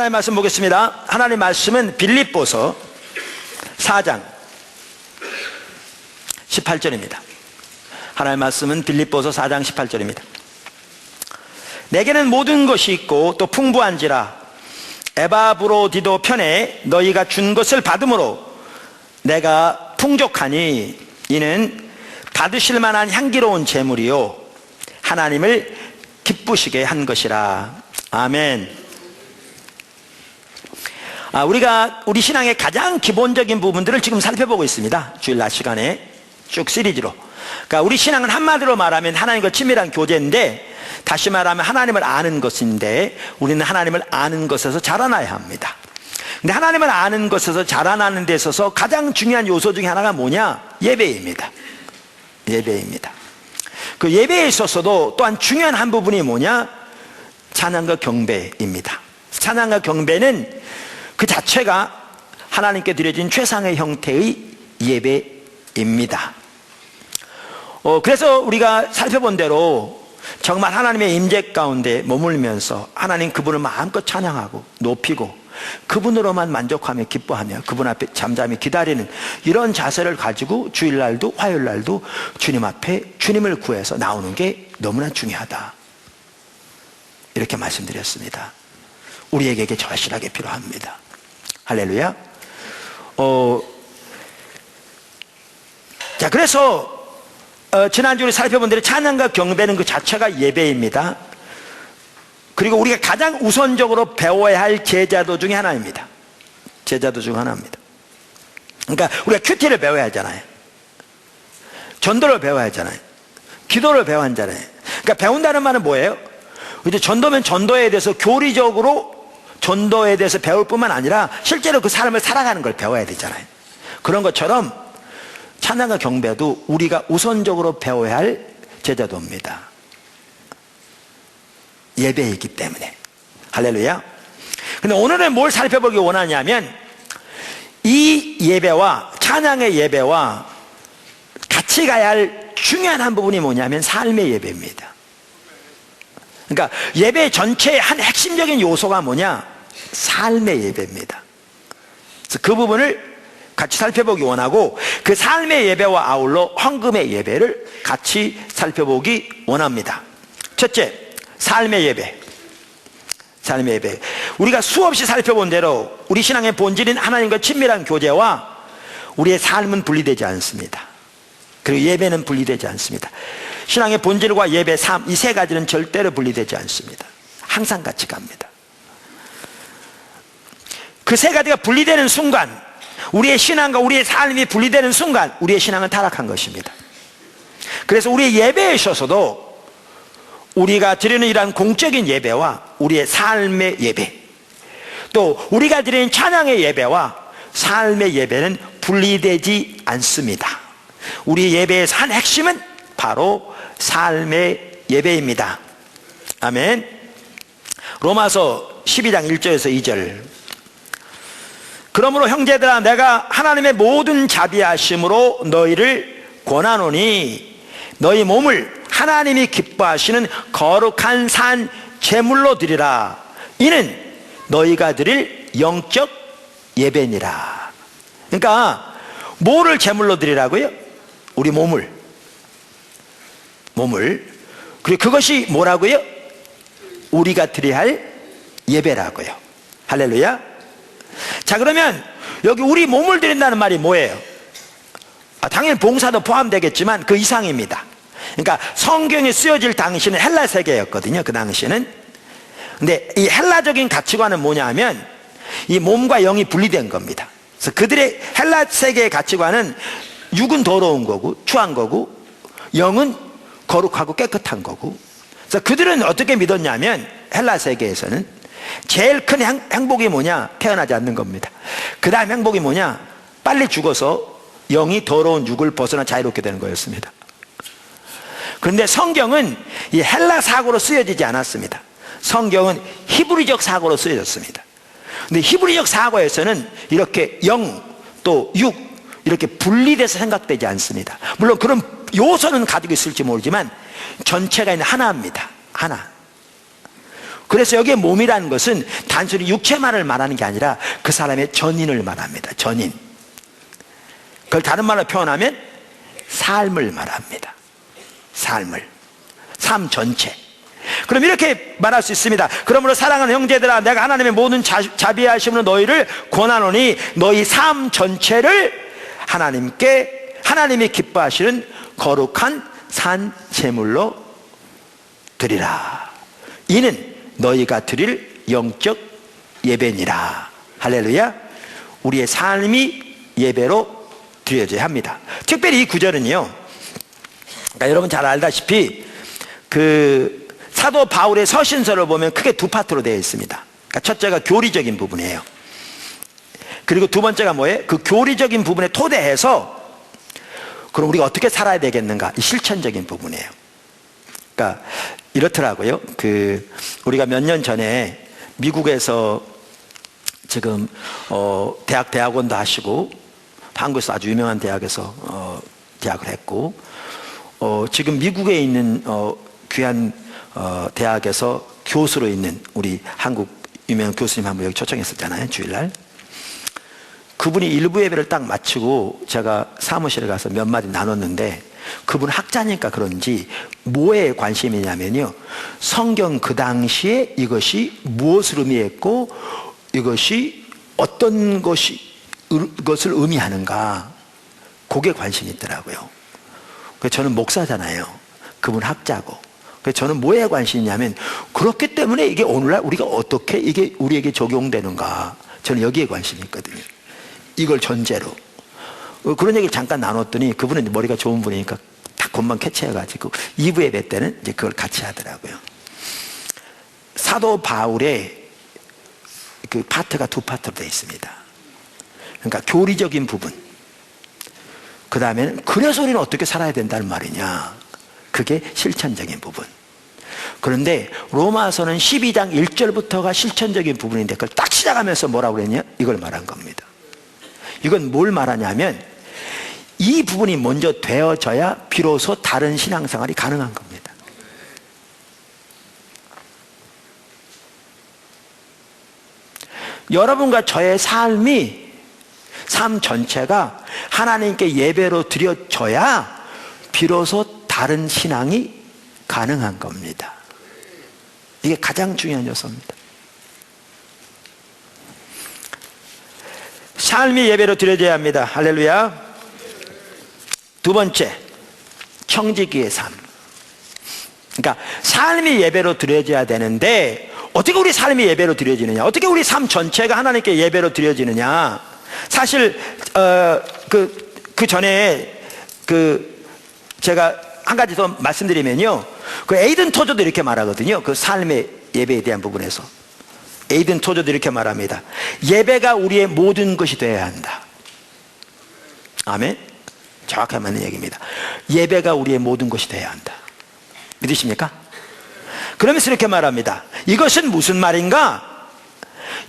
하나님 말씀 보겠습니다. 하나님 말씀은 빌립보서 4장 18절입니다. 하나님 말씀은 빌립보서 4장 18절입니다. 내게는 모든 것이 있고 또 풍부한지라 에바브로디도 편에 너희가 준 것을 받음으로 내가 풍족하니 이는 받으실 만한 향기로운 제물이요 하나님을 기쁘시게 한 것이라. 아멘. 우리가 우리 신앙의 가장 기본적인 부분들을 지금 살펴보고 있습니다. 주일날 시간에 쭉 시리즈로. 그러니까 우리 신앙은 한마디로 말하면 하나님과 친밀한 교제인데, 다시 말하면 하나님을 아는 것인데, 우리는 하나님을 아는 것에서 자라나야 합니다. 근데 하나님을 아는 것에서 자라나는 데 있어서 가장 중요한 요소 중에 하나가 뭐냐? 예배입니다. 예배입니다. 그 예배에 있어서도 또한 중요한 한 부분이 뭐냐? 찬양과 경배입니다. 찬양과 경배는 그 자체가 하나님께 드려진 최상의 형태의 예배입니다. 그래서 우리가 살펴본 대로 정말 하나님의 임재 가운데 머물면서 하나님 그분을 마음껏 찬양하고 높이고 그분으로만 만족하며 기뻐하며 그분 앞에 잠잠히 기다리는 이런 자세를 가지고 주일날도 화요일날도 주님 앞에 주님을 구해서 나오는 게 너무나 중요하다, 이렇게 말씀드렸습니다. 우리에게 이게 절실하게 필요합니다. 할렐루야. 자, 그래서 지난주에 살펴본 대로 찬양과 경배는 그 자체가 예배입니다. 그리고 우리가 가장 우선적으로 배워야 할 제자도 중에 하나입니다. 제자도 중 하나입니다. 그러니까 우리가 큐티를 배워야 하잖아요. 전도를 배워야 하잖아요. 기도를 배워야 하잖아요. 그러니까 배운다는 말은 뭐예요? 이제 전도면 전도에 대해서 교리적으로 전도에 대해서 배울 뿐만 아니라 실제로 그 삶을 살아가는 걸 배워야 되잖아요. 그런 것처럼 찬양과 경배도 우리가 우선적으로 배워야 할 제자도입니다. 예배이기 때문에. 할렐루야. 근데 오늘은 뭘 살펴보기 원하냐면, 이 예배와 찬양의 예배와 같이 가야 할 중요한 한 부분이 뭐냐면 삶의 예배입니다. 그러니까 예배 전체의 한 핵심적인 요소가 뭐냐? 삶의 예배입니다. 그래서 그 부분을 같이 살펴보기 원하고, 그 삶의 예배와 아울러 헌금의 예배를 같이 살펴보기 원합니다. 첫째, 삶의 예배. 삶의 예배. 우리가 수없이 살펴본 대로 우리 신앙의 본질인 하나님과 친밀한 교제와 우리의 삶은 분리되지 않습니다. 그리고 예배는 분리되지 않습니다. 신앙의 본질과 예배, 삶, 이 세 가지는 절대로 분리되지 않습니다. 항상 같이 갑니다. 그 세 가지가 분리되는 순간, 우리의 신앙과 우리의 삶이 분리되는 순간 우리의 신앙은 타락한 것입니다. 그래서 우리의 예배에 있어서도 우리가 드리는 이러한 공적인 예배와 우리의 삶의 예배, 또 우리가 드리는 찬양의 예배와 삶의 예배는 분리되지 않습니다. 우리 예배의 한 핵심은 바로 삶의 예배입니다. 아멘. 로마서 12장 1절에서 2절. 그러므로 형제들아, 내가 하나님의 모든 자비하심으로 너희를 권하노니 너희 몸을 하나님이 기뻐하시는 거룩한 산 제물로 드리라. 이는 너희가 드릴 영적 예배니라. 그러니까 뭐를 제물로 드리라고요? 우리 몸을. 그리고 그것이 뭐라고요? 우리가 드려야 할 예배라고요. 할렐루야. 자, 그러면 여기 우리 몸을 드린다는 말이 뭐예요? 당연히 봉사도 포함되겠지만 그 이상입니다. 그러니까 성경에 쓰여질 당시는 헬라 세계였거든요. 그 당시는. 근데 이 헬라적인 가치관은 뭐냐 하면 이 몸과 영이 분리된 겁니다. 그래서 그들의 헬라 세계의 가치관은 육은 더러운 거고 추한 거고 영은 거룩하고 깨끗한 거고. 그래서 그들은 어떻게 믿었냐면, 헬라 세계에서는 제일 큰 행복이 뭐냐? 태어나지 않는 겁니다. 그 다음 행복이 뭐냐? 빨리 죽어서 영이 더러운 육을 벗어나 자유롭게 되는 거였습니다. 그런데 성경은 이 헬라 사고로 쓰여지지 않았습니다. 성경은 히브리적 사고로 쓰여졌습니다. 근데 히브리적 사고에서는 이렇게 영 또 육 이렇게 분리돼서 생각되지 않습니다. 물론 그런 요소는 가지고 있을지 모르지만 전체가 있는 하나입니다. 하나. 그래서 여기에 몸이라는 것은 단순히 육체만을 말하는 게 아니라 그 사람의 전인을 말합니다. 전인. 그걸 다른 말로 표현하면 삶을 말합니다. 삶을. 삶 전체. 그럼 이렇게 말할 수 있습니다. 그러므로 사랑하는 형제들아, 내가 하나님의 모든 자비하심으로 너희를 권하노니 너희 삶 전체를 하나님이 기뻐하시는 거룩한 산 제물로 드리라. 이는 너희가 드릴 영적 예배니라. 할렐루야. 우리의 삶이 예배로 드려져야 합니다. 특별히 이 구절은요, 그러니까 여러분 잘 알다시피 그 사도 바울의 서신서를 보면 크게 두 파트로 되어 있습니다. 그러니까 첫째가 교리적인 부분이에요. 그리고 두 번째가 뭐예요? 그 교리적인 부분에 토대해서 그럼 우리가 어떻게 살아야 되겠는가? 이 실천적인 부분이에요. 그러니까 이렇더라고요. 우리가 몇 년 전에 미국에서 지금 대학원도 하시고 한국에서 아주 유명한 대학에서 대학을 했고 지금 미국에 있는 귀한 대학에서 교수로 있는 우리 한국 유명한 교수님 한 분 여기 초청했었잖아요. 주일날. 그분이 일부 예배를 딱 마치고 제가 사무실에 가서 몇 마디 나눴는데 그분 학자니까 그런지 뭐에 관심이냐면요, 성경 그 당시에 이것이 무엇을 의미했고 이것이 어떤 것을 의미하는가, 그게 관심이 있더라고요. 그래서 저는 목사잖아요. 그분 학자고. 그래서 저는 뭐에 관심이 있냐면 그렇기 때문에 이게 오늘날 우리가 어떻게 이게 우리에게 적용되는가, 저는 여기에 관심이 있거든요. 이걸 전제로 그런 얘기를 잠깐 나눴더니 그분은 머리가 좋은 분이니까 다 금방 캐치해가지고 2부 예배 때는 이제 그걸 같이 하더라고요. 사도 바울의 그 파트가 두 파트로 되어 있습니다. 그러니까 교리적인 부분, 그 다음에는 그래서 우리는 어떻게 살아야 된다는 말이냐, 그게 실천적인 부분. 그런데 로마서는 12장 1절부터가 실천적인 부분인데 그걸 딱 시작하면서 뭐라고 그랬냐, 이걸 말한 겁니다. 이건 뭘 말하냐면 이 부분이 먼저 되어져야 비로소 다른 신앙생활이 가능한 겁니다. 여러분과 저의 삶 전체가 하나님께 예배로 드려져야 비로소 다른 신앙이 가능한 겁니다. 이게 가장 중요한 요소입니다. 삶이 예배로 드려져야 합니다. 할렐루야. 두 번째, 청지기의 삶. 그러니까 삶이 예배로 드려져야 되는데 어떻게 우리 삶이 예배로 드려지느냐, 어떻게 우리 삶 전체가 하나님께 예배로 드려지느냐. 사실 그 전에 제가 한 가지 더 말씀드리면요, 그 에이든 토저도 이렇게 말하거든요. 그 삶의 예배에 대한 부분에서 에이든 토저도 이렇게 말합니다. 예배가 우리의 모든 것이 되어야 한다. 아멘. 정확하게 맞는 얘기입니다. 예배가 우리의 모든 것이 되어야 한다. 믿으십니까? 그러면서 이렇게 말합니다. 이것은 무슨 말인가?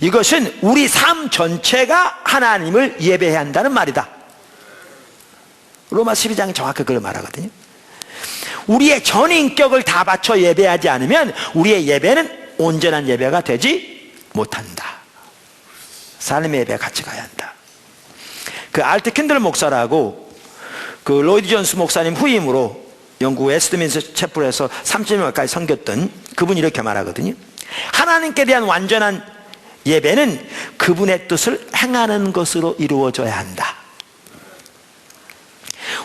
이것은 우리 삶 전체가 하나님을 예배해야 한다는 말이다. 로마 12장이 정확하게 그걸 말하거든요. 우리의 전 인격을 다 바쳐 예배하지 않으면 우리의 예배는 온전한 예배가 되지 못한다. 삶의 예배가 같이 가야 한다. 그 알트 킨들 목사라고 그 로이드 존스 목사님 후임으로 영국 웨스트민스터 채플에서 30년까지 섬겼던 그분이 이렇게 말하거든요. 하나님께 대한 완전한 예배는 그분의 뜻을 행하는 것으로 이루어져야 한다.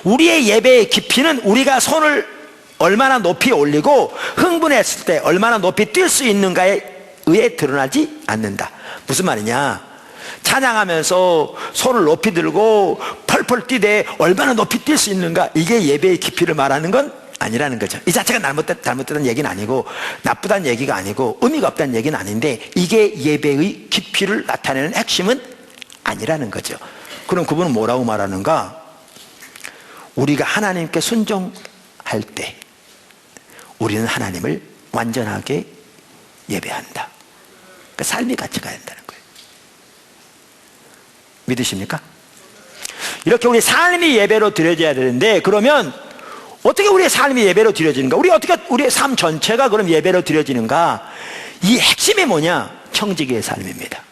우리의 예배의 깊이는 우리가 손을 얼마나 높이 올리고 흥분했을 때 얼마나 높이 뛸 수 있는가에 의해 드러나지 않는다. 무슨 말이냐, 찬양하면서 손을 높이 들고 펄펄 뛰되 얼마나 높이 뛸 수 있는가, 이게 예배의 깊이를 말하는 건 아니라는 거죠. 이 자체가 잘못됐다는 얘기는 아니고 나쁘다는 얘기가 아니고 의미가 없다는 얘기는 아닌데 이게 예배의 깊이를 나타내는 핵심은 아니라는 거죠. 그럼 그분은 뭐라고 말하는가? 우리가 하나님께 순종할 때 우리는 하나님을 완전하게 예배한다. 그러니까 삶이 같이 가야 한다는 거예요. 믿으십니까? 이렇게 우리 삶이 예배로 드려져야 되는데, 그러면 어떻게 우리의 삶이 예배로 드려지는가? 어떻게 우리의 삶 전체가 그럼 예배로 드려지는가? 이 핵심이 뭐냐? 청지기의 삶입니다.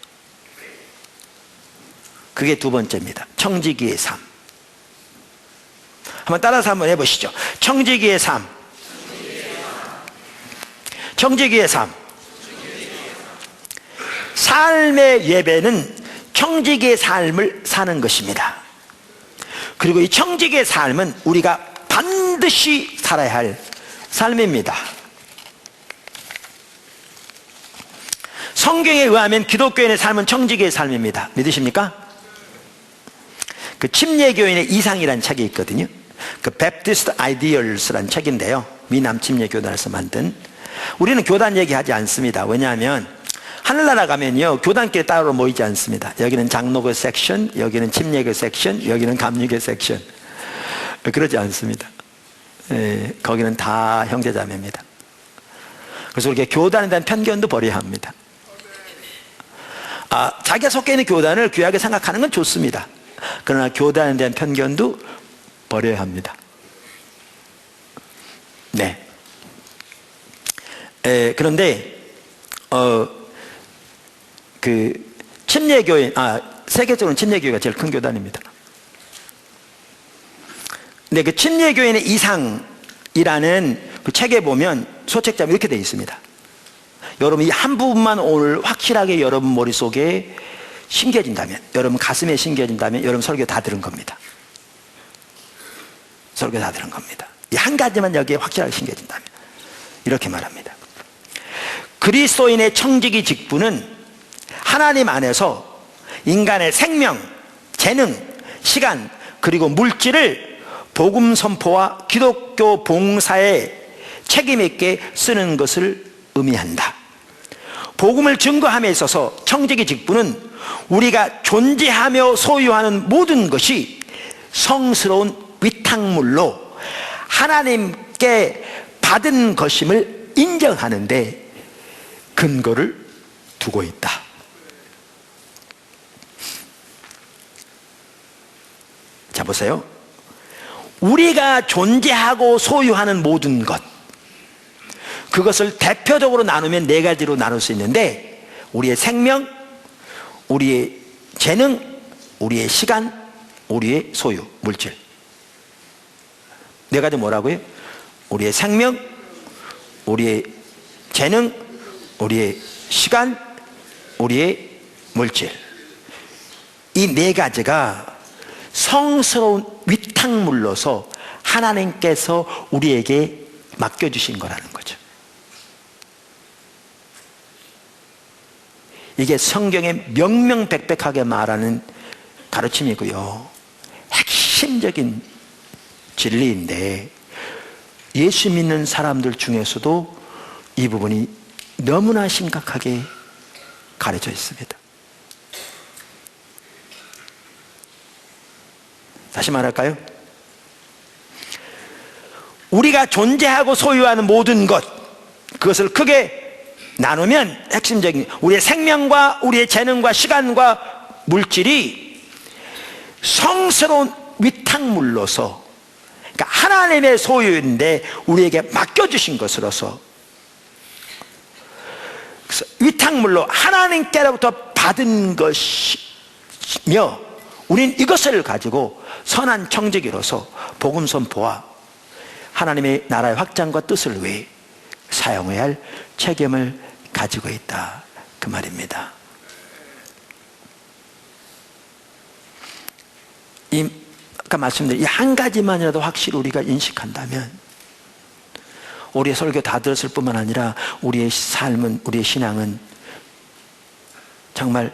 그게 두 번째입니다. 청지기의 삶. 한번 따라서 한번 해보시죠. 청지기의 삶. 청지기의 삶. 삶의 예배는 청지기의 삶을 사는 것입니다. 그리고 이 청지기의 삶은 우리가 반드시 살아야 할 삶입니다. 성경에 의하면 기독교인의 삶은 청지기의 삶입니다. 믿으십니까? 그 침례교인의 이상이라는 책이 있거든요. 그 Baptist Ideals라는 책인데요, 미남 침례교단에서 만든. 우리는 교단 얘기하지 않습니다. 왜냐하면 하늘나라 가면요, 교단끼리 따로 모이지 않습니다. 여기는 장로교 섹션, 여기는 침례교 섹션, 여기는 감리교 섹션. 그러지 않습니다. 거기는 다 형제자매입니다. 그래서 우리가 교단에 대한 편견도 버려야 합니다. 자기가 속해 있는 교단을 귀하게 생각하는 건 좋습니다. 그러나 교단에 대한 편견도 버려야 합니다. 네. 그런데 그 침례교인, 세계적으로는 침례교회가 제일 큰 교단입니다. 근데 그 침례교인의 이상이라는 그 책에 보면 소책자면 이렇게 되어 있습니다. 여러분 이 한 부분만 오늘 확실하게 여러분 머릿속에 심겨진다면, 여러분 가슴에 심겨진다면 여러분 설교 다 들은 겁니다. 설교 다 들은 겁니다. 이 한 가지만 여기에 확실하게 심겨진다면 이렇게 말합니다. 그리스도인의 청지기 직분은 하나님 안에서 인간의 생명, 재능, 시간 그리고 물질을 복음 선포와 기독교 봉사에 책임 있게 쓰는 것을 의미한다. 복음을 증거함에 있어서 청지기 직분은 우리가 존재하며 소유하는 모든 것이 성스러운 위탁물로 하나님께 받은 것임을 인정하는데 근거를 두고 있다. 자, 보세요. 우리가 존재하고 소유하는 모든 것, 그것을 대표적으로 나누면 네 가지로 나눌 수 있는데, 우리의 생명, 우리의 재능, 우리의 시간, 우리의 소유, 물질. 네 가지 뭐라고요? 우리의 생명, 우리의 재능, 우리의 시간, 우리의 물질. 이 네 가지가 성스러운 위탁물로서 하나님께서 우리에게 맡겨주신 거라는 거죠. 이게 성경에 명명백백하게 말하는 가르침이고요, 핵심적인 진리인데 예수 믿는 사람들 중에서도 이 부분이 너무나 심각하게 가르쳐 있습니다. 다시 말할까요? 우리가 존재하고 소유하는 모든 것, 그것을 크게 나누면 핵심적인 우리의 생명과 우리의 재능과 시간과 물질이 성스러운 위탁물로서, 그러니까 하나님의 소유인데 우리에게 맡겨주신 것으로서, 위탁물로 하나님께로부터 받은 것이며 우린 이것을 가지고 선한 청지기로서 복음 선포와 하나님의 나라의 확장과 뜻을 위해 사용해야 할 책임을 가지고 있다, 그 말입니다. 아까 말씀드린 이 한 가지만이라도 확실히 우리가 인식한다면 우리의 설교 다 들었을 뿐만 아니라 우리의 삶은, 우리의 신앙은 정말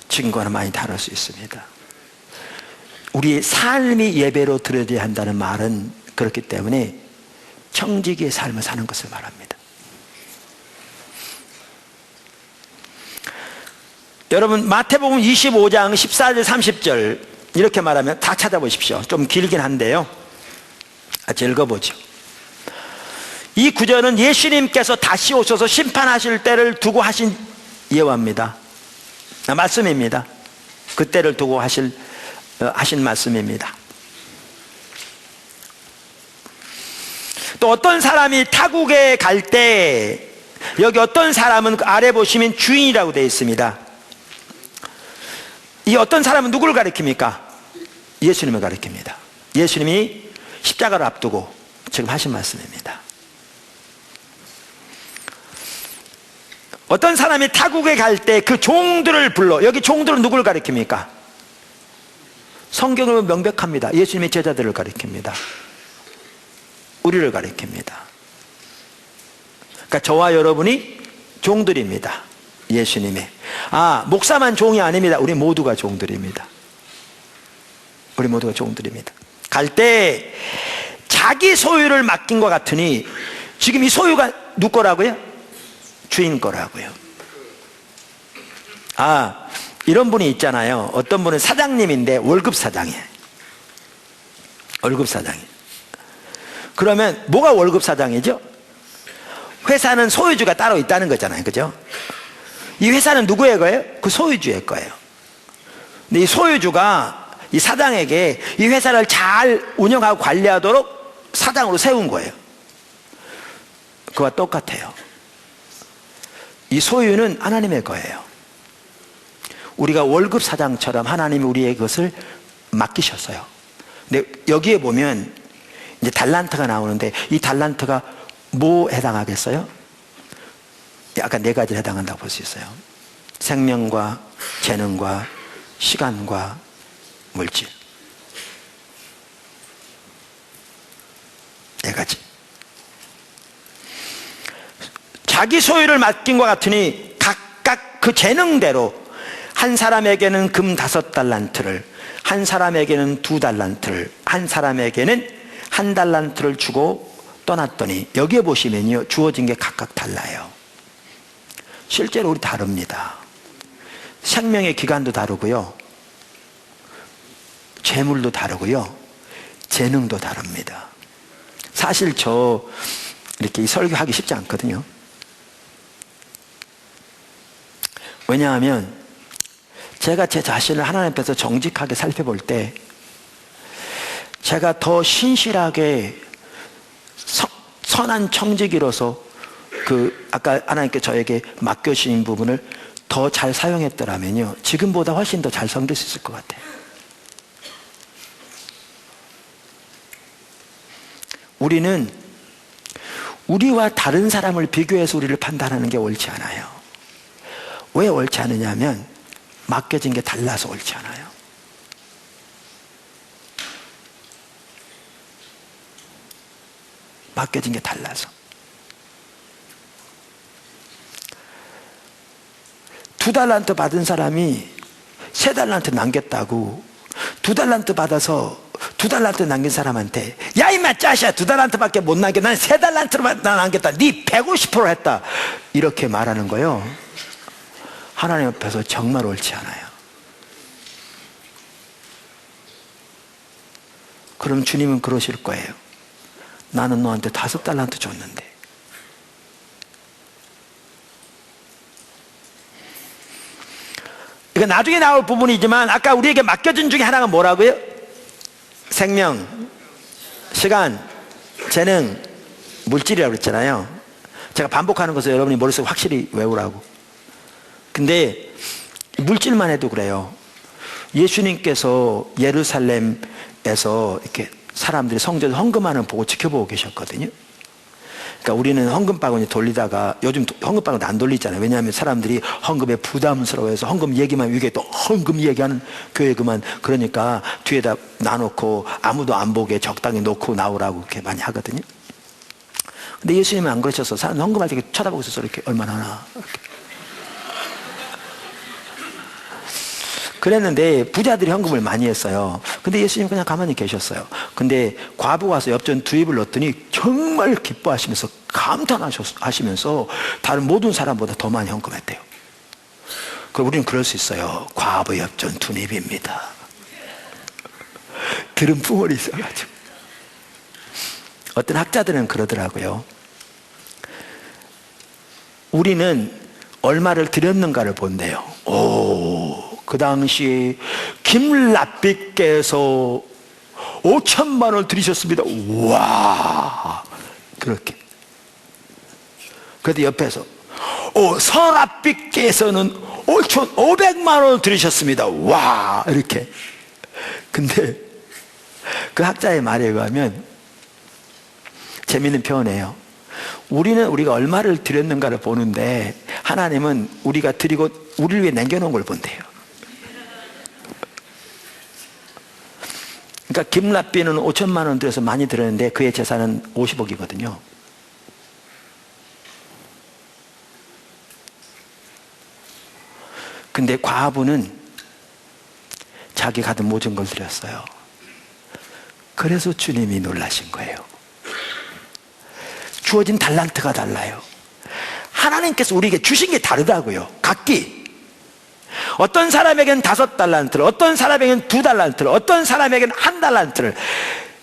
지금과는 많이 다를 수 있습니다. 우리의 삶이 예배로 드려져야 한다는 말은 그렇기 때문에 청지기의 삶을 사는 것을 말합니다. 여러분 마태복음 25장 14절 30절 이렇게 말하면 다 찾아보십시오. 좀 길긴 한데요, 같이 읽어보죠. 이 구절은 예수님께서 다시 오셔서 심판하실 때를 두고 하신 예화입니다. 말씀입니다. 그때를 두고 하신 말씀입니다. 또 어떤 사람이 타국에 갈 때 여기 어떤 사람은 그 아래 보시면 주인이라고 되어 있습니다. 이 어떤 사람은 누구를 가리킵니까? 예수님을 가리킵니다. 예수님이 십자가를 앞두고 지금 하신 말씀입니다. 어떤 사람이 타국에 갈 때 그 종들을 불러, 여기 종들은 누구를 가리킵니까? 성경은 명백합니다. 예수님의 제자들을 가리킵니다. 우리를 가리킵니다. 그러니까 저와 여러분이 종들입니다. 예수님의. 목사만 종이 아닙니다. 우리 모두가 종들입니다. 우리 모두가 종들입니다. 갈 때 자기 소유를 맡긴 것 같으니 지금 이 소유가 누구 거라고요? 주인 거라고요. 이런 분이 있잖아요. 어떤 분은 사장님인데 월급 사장이에요. 월급 사장이에요. 그러면 뭐가 월급 사장이죠? 회사는 소유주가 따로 있다는 거잖아요. 그죠? 이 회사는 누구의 거예요? 그 소유주의 거예요. 근데 이 소유주가 이 사장에게 이 회사를 잘 운영하고 관리하도록 사장으로 세운 거예요. 그와 똑같아요. 이 소유는 하나님의 거예요. 우리가 월급 사장처럼 하나님이 우리의 것을 맡기셨어요. 근데 여기에 보면 이제 달란트가 나오는데 이 달란트가 뭐 해당하겠어요? 약간 네 가지를 해당한다고 볼 수 있어요. 생명과 재능과 시간과 물질. 네 가지. 자기 소유를 맡긴 것 같으니 각각 그 재능대로 한 사람에게는 금 5달란트를, 한 사람에게는 2달란트를, 한 사람에게는 1달란트를 주고 떠났더니 여기에 보시면요, 주어진 게 각각 달라요. 실제로 우리 다릅니다. 생명의 기간도 다르고요, 재물도 다르고요, 재능도 다릅니다. 사실 저 이렇게 이 설교하기 쉽지 않거든요. 왜냐하면 제가 제 자신을 하나님 앞에서 정직하게 살펴볼 때 제가 더 신실하게 선한 청지기로서 아까 하나님께 저에게 맡겨주신 부분을 더 잘 사용했더라면요, 지금보다 훨씬 더 잘 섬길 수 있을 것 같아요. 우리는 우리와 다른 사람을 비교해서 우리를 판단하는 게 옳지 않아요. 왜 옳지 않느냐 하면 맡겨진 게 달라서 옳지 않아요. 맡겨진 게 달라서. 2달란트 받은 사람이 3달란트 남겼다고 2달란트 받아서 2달란트 남긴 사람한테 야 임마 짜샤 2달란트밖에 못 남겨 난 3달란트로 남겼다 네 150% 했다 이렇게 말하는 거요, 하나님 앞에서 정말 옳지 않아요. 그럼 주님은 그러실 거예요. 나는 너한테 5달란트 줬는데. 이거 나중에 나올 부분이지만 아까 우리에게 맡겨진 중에 하나가 뭐라고요? 생명, 시간, 재능, 물질이라고 그랬잖아요. 제가 반복하는 것을 여러분이 머릿속에 확실히 외우라고. 근데 물질만 해도 그래요. 예수님께서 예루살렘에서 이렇게 사람들이 성전에서 헌금하는 거 보고 지켜보고 계셨거든요. 그러니까 우리는 헌금 바구니 돌리다가 요즘 헌금 바구니 안 돌리잖아요. 왜냐하면 사람들이 헌금에 부담스러워해서 헌금 얘기만 위에 또 헌금 얘기하는 교회 그만, 그러니까 뒤에다 놔놓고 아무도 안 보게 적당히 놓고 나오라고 그렇게 많이 하거든요. 근데 예수님은 안 그러셔서 사람 헌금할 때 쳐다보고 있어서 이렇게 얼마나 하나 이렇게. 그랬는데 부자들이 헌금을 많이 했어요. 근데 예수님 그냥 가만히 계셨어요. 근데 과부가 와서 엽전 2입을 넣었더니 정말 기뻐하시면서 감탄하시면서 다른 모든 사람보다 더 많이 헌금했대요. 그럼 우리는 그럴 수 있어요. 과부 엽전 2입입니다. 들은 풍월이 있어가지고. 어떤 학자들은 그러더라고요. 우리는 얼마를 드렸는가를 본대요. 그 당시 김라삐께서 5천만 원을 드리셨습니다. 와, 그렇게. 그래도 옆에서 서랍비께서는 5,500만 원을 들으셨습니다. 와, 이렇게. 근데 그 학자의 말에 의하면 재미있는 표현이에요. 우리가 얼마를 드렸는가를 보는데 하나님은 우리가 드리고 우리를 위해 남겨놓은 걸 본대요. 그러니까 김라비는 5천만 원 들여서 많이 들었는데 그의 재산은 50억이거든요. 근데 과부는 자기 가진 모든 걸 드렸어요. 그래서 주님이 놀라신 거예요. 주어진 달란트가 달라요. 하나님께서 우리에게 주신 게 다르다고요. 각기. 어떤 사람에게는 5달란트를, 어떤 사람에게는 2달란트를, 어떤 사람에게는 1달란트를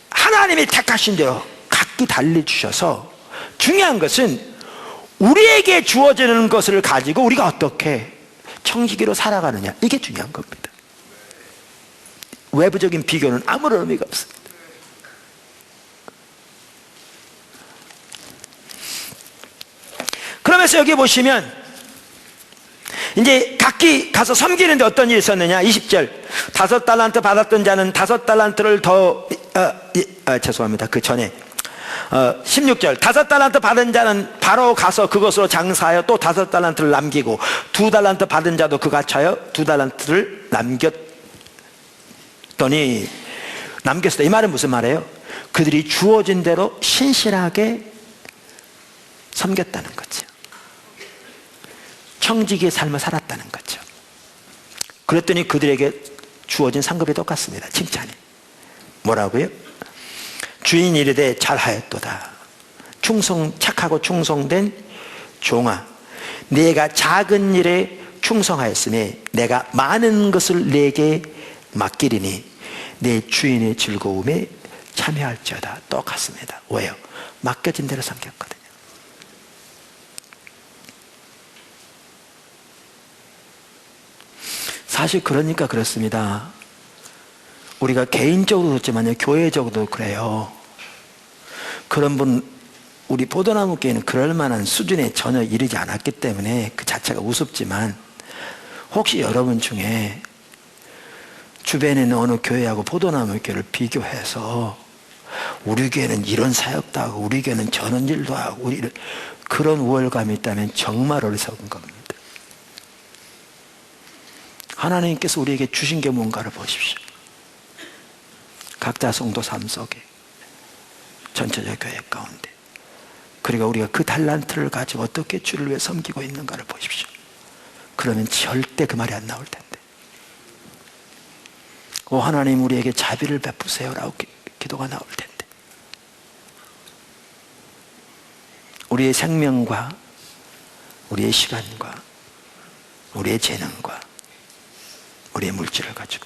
하나님이 택하신 대로 각기 달리 주셔서, 중요한 것은 우리에게 주어지는 것을 가지고 우리가 어떻게 청지기로 살아가느냐, 이게 중요한 겁니다. 외부적인 비교는 아무런 의미가 없습니다. 그러면서 여기 보시면 이제 각기 가서 섬기는데 어떤 일이 있었느냐. 20절, 5달란트 받았던 자는 5달란트를 더 죄송합니다. 그 전에 16절, 5달란트 받은 자는 바로 가서 그것으로 장사하여 또 5달란트를 남기고 2달란트 받은 자도 그같이하여 2달란트를 남겼다. 이 말은 무슨 말이에요? 그들이 주어진 대로 신실하게 섬겼다는 거죠. 청지기의 삶을 살았다는 거죠. 그랬더니 그들에게 주어진 상급이 똑같습니다. 칭찬이. 뭐라고요? 주인 이르되 잘하였도다. 착하고 충성된 종아, 내가 작은 일에 충성하였으니 내가 많은 것을 내게 맡기리니 내 주인의 즐거움에 참여할지어다. 똑같습니다. 왜요? 맡겨진 대로 섬겼거든요. 사실 그러니까 그렇습니다. 우리가 개인적으로 그렇지만요, 교회적으로도 그래요. 그런 분, 우리 포도나무 교회는 그럴 만한 수준에 전혀 이르지 않았기 때문에 그 자체가 우습지만, 혹시 여러분 중에 주변에 있는 어느 교회하고 포도나무 교회를 비교해서 우리 교회는 이런 사역도 하고 우리 교회는 저런 일도 하고 그런 우월감이 있다면 정말 어리석은 겁니다. 하나님께서 우리에게 주신 게 뭔가를 보십시오. 각자 성도 삶 속에, 전체적 교회 가운데, 그리고 우리가 그 달란트를 가지고 어떻게 주를 위해 섬기고 있는가를 보십시오. 그러면 절대 그 말이 안 나올 텐데, 오 하나님 우리에게 자비를 베푸세요 라고 기도가 나올 텐데, 우리의 생명과 우리의 시간과 우리의 재능과 우리의 물질을 가지고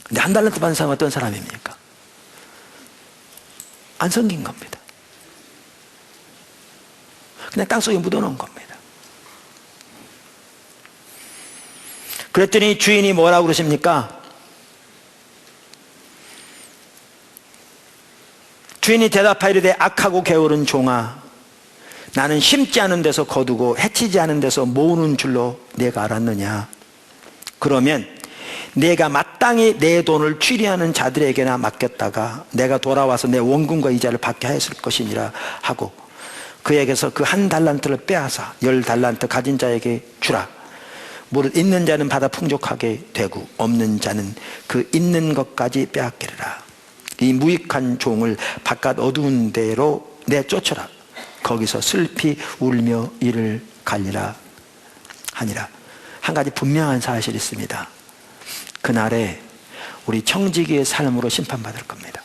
근데 1달란트 받은 사람은 어떤 사람입니까? 안 섬긴 겁니다. 그냥 땅속에 묻어놓은 겁니다. 그랬더니 주인이 뭐라고 그러십니까? 주인이 대답하이르되 악하고 게으른 종아, 나는 심지 않은 데서 거두고 해치지 않은 데서 모으는 줄로 내가 알았느냐. 그러면 내가 마땅히 내 돈을 취리하는 자들에게나 맡겼다가 내가 돌아와서 내 원금과 이자를 받게 하였을 것이니라 하고, 그에게서 그 1달란트를 빼앗아 10달란트 가진 자에게 주라. 무릇 있는 자는 받아 풍족하게 되고 없는 자는 그 있는 것까지 빼앗기리라. 이 무익한 종을 바깥 어두운 데로 내쫓으라. 거기서 슬피 울며 이를 갈리라 하니라. 한 가지 분명한 사실이 있습니다. 그날에 우리 청지기의 삶으로 심판받을 겁니다.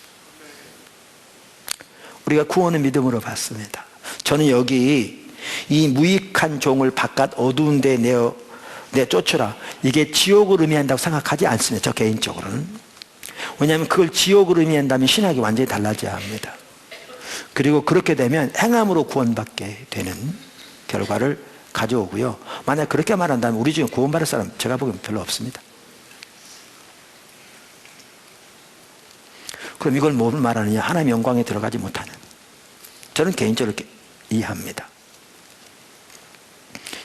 우리가 구원은 믿음으로 받습니다. 저는 여기 이 무익한 종을 바깥 어두운 데 내쫓으라, 이게 지옥을 의미한다고 생각하지 않습니다. 저 개인적으로는. 왜냐하면 그걸 지옥을 의미한다면 신학이 완전히 달라져야 합니다. 그리고 그렇게 되면 행함으로 구원받게 되는 결과를 가져오고요. 만약 그렇게 말한다면 우리 중에 구원받을 사람 제가 보기엔 별로 없습니다. 그럼 이걸 뭘 말하느냐? 하나님의 영광에 들어가지 못하는. 저는 개인적으로 이렇게 이해합니다.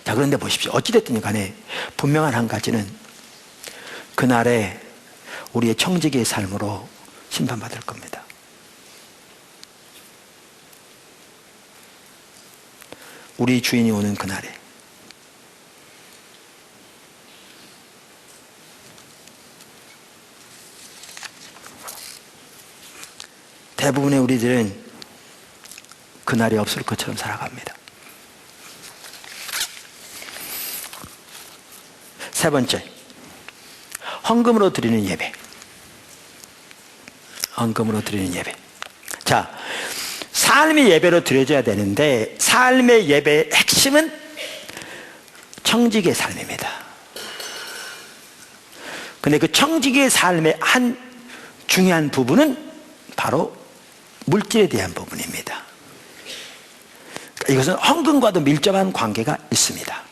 자, 그런데 보십시오. 어찌됐든 간에 분명한 한 가지는 그날에 우리의 청지기의 삶으로 심판받을 겁니다. 우리 주인이 오는 그날에. 대부분의 우리들은 그날이 없을 것처럼 살아갑니다. 세 번째, 헌금으로 드리는 예배. 헌금으로 드리는 예배. 자, 삶의 예배로 드려져야 되는데 삶의 예배의 핵심은 청지기의 삶입니다. 근데 그 청지기의 삶의 한 중요한 부분은 바로 물질에 대한 부분입니다. 이것은 헌금과도 밀접한 관계가 있습니다.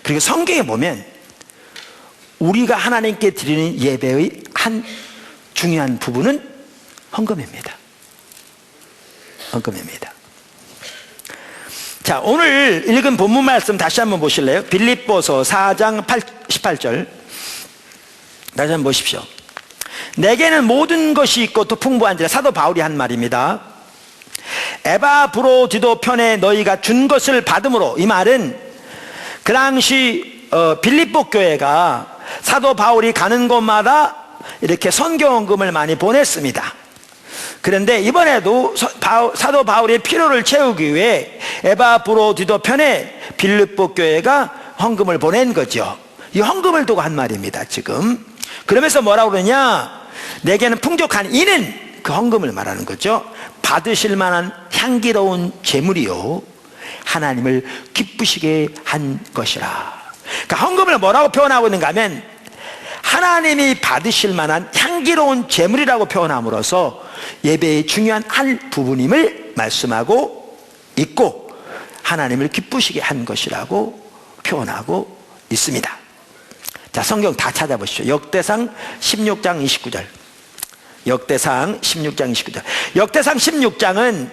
그리고 성경에 보면 우리가 하나님께 드리는 예배의 한 중요한 부분은 헌금입니다. 헌금입니다. 자, 오늘 읽은 본문 말씀 다시 한번 보실래요? 빌립보서 4장 18절 다시 한번 보십시오. 내게는 모든 것이 있고 또 풍부한지라. 사도 바울이 한 말입니다. 에바브로디도 편에 너희가 준 것을 받음으로. 이 말은 그 당시 빌립보 교회가 사도 바울이 가는 곳마다 이렇게 선교헌금을 많이 보냈습니다. 그런데 이번에도 사도 바울의 필요를 채우기 위해 에바브로디도 편에 빌립보 교회가 헌금을 보낸 거죠. 이 헌금을 두고 한 말입니다. 지금 그러면서 뭐라고 그러냐? 내게는 풍족한 이는, 그 헌금을 말하는 거죠. 받으실 만한 향기로운 제물이요 하나님을 기쁘시게 한 것이라. 그러니까 헌금을 뭐라고 표현하고 있는가 하면 하나님이 받으실 만한 향기로운 제물이라고 표현함으로써 예배의 중요한 한 부분임을 말씀하고 있고 하나님을 기쁘시게 한 것이라고 표현하고 있습니다. 자, 성경 다 찾아보시죠. 역대상 16장 29절. 역대상 16장 29절. 역대상 16장은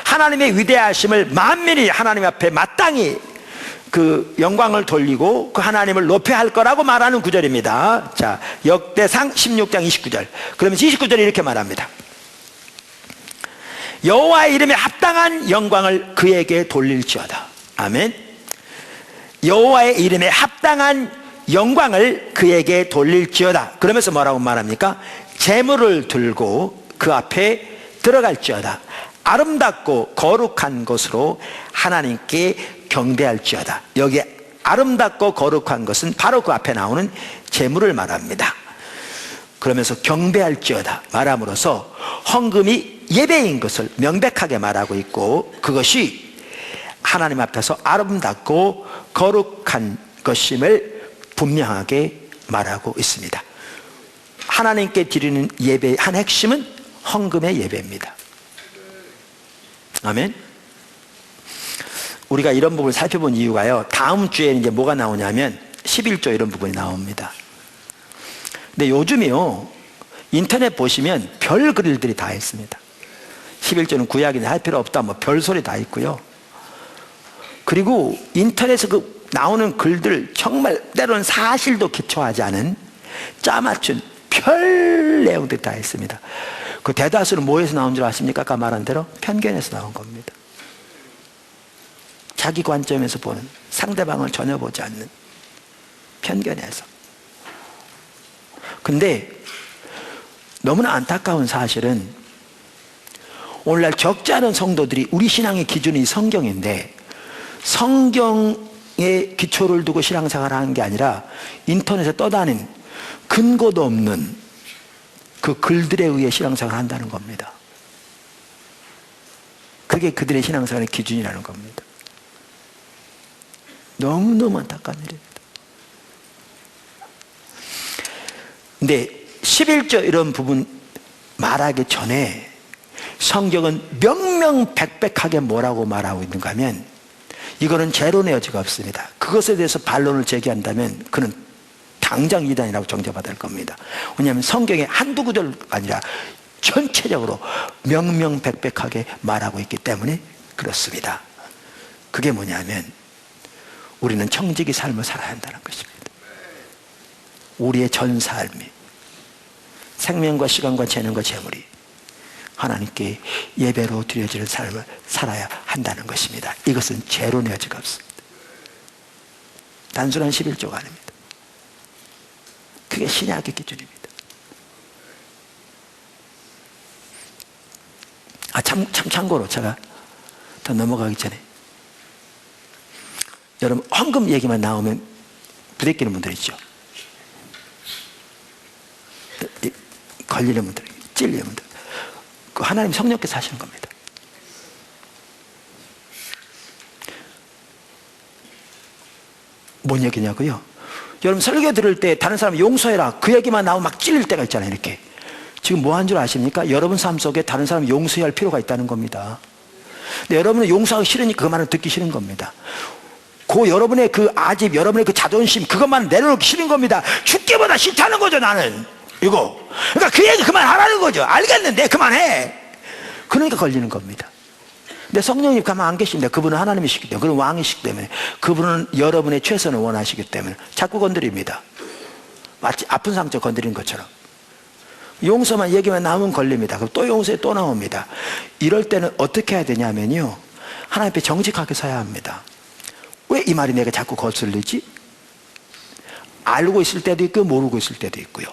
하나님의 위대하심을 만민이 하나님 앞에 마땅히 그 영광을 돌리고 그 하나님을 높여야 할 거라고 말하는 구절입니다. 자, 역대상 16장 29절. 그러면서 29절에 이렇게 말합니다. 여호와의 이름에 합당한 영광을 그에게 돌릴지어다. 아멘. 여호와의 이름에 합당한 영광을 그에게 돌릴지어다. 그러면서 뭐라고 말합니까? 재물을 들고 그 앞에 들어갈지어다. 아름답고 거룩한 것으로 하나님께 경배할지어다. 여기 아름답고 거룩한 것은 바로 그 앞에 나오는 재물을 말합니다. 그러면서 경배할지어다 말함으로써 헌금이 예배인 것을 명백하게 말하고 있고 그것이 하나님 앞에서 아름답고 거룩한 것임을 분명하게 말하고 있습니다. 하나님께 드리는 예배의 한 핵심은 헌금의 예배입니다. 아멘. 우리가 이런 부분을 살펴본 이유가요, 다음 주에 이제 뭐가 나오냐면 11조 이런 부분이 나옵니다. 근데 요즘이요 인터넷 보시면 별 글들이 다 있습니다. 11조는 구약이니 할 필요 없다 뭐 별소리 다 있고요. 그리고 인터넷에 그 나오는 글들 정말 때로는 사실도 기초하지 않은 짜맞춘 별 내용들이 다 있습니다. 그 대다수는 뭐에서 나온 줄 아십니까? 아까 말한 대로 편견에서 나온 겁니다. 자기 관점에서 보는, 상대방을 전혀 보지 않는 편견에서. 근데 너무나 안타까운 사실은 오늘날 적지 않은 성도들이 우리 신앙의 기준이 성경인데 성경에 기초를 두고 신앙생활을 하는 게 아니라 인터넷에 떠다닌 근거도 없는 그 글들에 의해 신앙생활을 한다는 겁니다. 그게 그들의 신앙생활의 기준이라는 겁니다. 너무너무 안타까운 일입니다. 근데 11조 이런 부분 말하기 전에 성경은 명명백백하게 뭐라고 말하고 있는가 하면 이거는 재론의 여지가 없습니다. 그것에 대해서 반론을 제기한다면 그는 당장 이단이라고 정죄받을 겁니다. 왜냐하면 성경에 한두 구절가 아니라 전체적으로 명명백백하게 말하고 있기 때문에 그렇습니다. 그게 뭐냐면 우리는 청지기 삶을 살아야 한다는 것입니다. 우리의 전 삶이 생명과 시간과 재능과 재물이 하나님께 예배로 드려지는 삶을 살아야 한다는 것입니다. 이것은 죄론의 여지가 없습니다. 단순한 11조가 아닙니다. 그게 신약의 기준입니다. 참고로 제가 더 넘어가기 전에 여러분 헌금 얘기만 나오면 부대끼는 분들 있죠. 걸리는 분들, 찔리는 분들. 그 하나님 성령께서 하시는 겁니다. 뭔 얘기냐고요? 여러분 설교 들을 때 다른 사람 용서해라 그 얘기만 나오면 막 찔릴 때가 있잖아요. 이렇게 지금 뭐 한 줄 아십니까? 여러분 삶 속에 다른 사람 용서해야 할 필요가 있다는 겁니다. 근데 여러분은 용서하기 싫으니까 그 말을 듣기 싫은 겁니다. 여러분의 그 아집, 여러분의 그 자존심 그것만 내려놓기 싫은 겁니다. 죽기보다 싫다는 거죠. 나는 이거 그러니까 그 얘기 그만하라는 거죠. 알겠는데 그만해. 그러니까 걸리는 겁니다. 근데 성령님 가만 안 계십니다. 그분은 하나님이시기 때문에, 그분은 왕이시기 때문에, 그분은 여러분의 최선을 원하시기 때문에 자꾸 건드립니다. 마치 아픈 상처 건드리는 것처럼. 용서만 얘기만 나오면 걸립니다. 그럼 또 용서에 또 나옵니다. 이럴 때는 어떻게 해야 되냐면요, 하나님 앞에 정직하게 서야 합니다. 왜 이 말이 내가 자꾸 거슬리지? 알고 있을 때도 있고 모르고 있을 때도 있고요.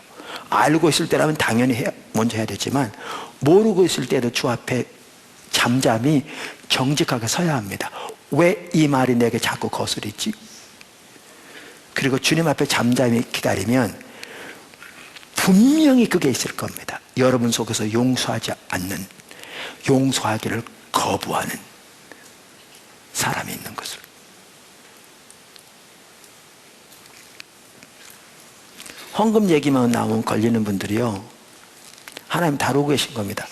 알고 있을 때라면 당연히 먼저 해야 되지만 모르고 있을 때도 주 앞에 잠잠히 정직하게 서야 합니다. 왜 이 말이 내게 자꾸 거슬리지? 그리고 주님 앞에 잠잠히 기다리면 분명히 그게 있을 겁니다. 여러분 속에서 용서하지 않는, 용서하기를 거부하는 사람이 있는 것을. 헌금 얘기만 나오면 걸리는 분들이요, 하나님 다루고 계신 겁니다.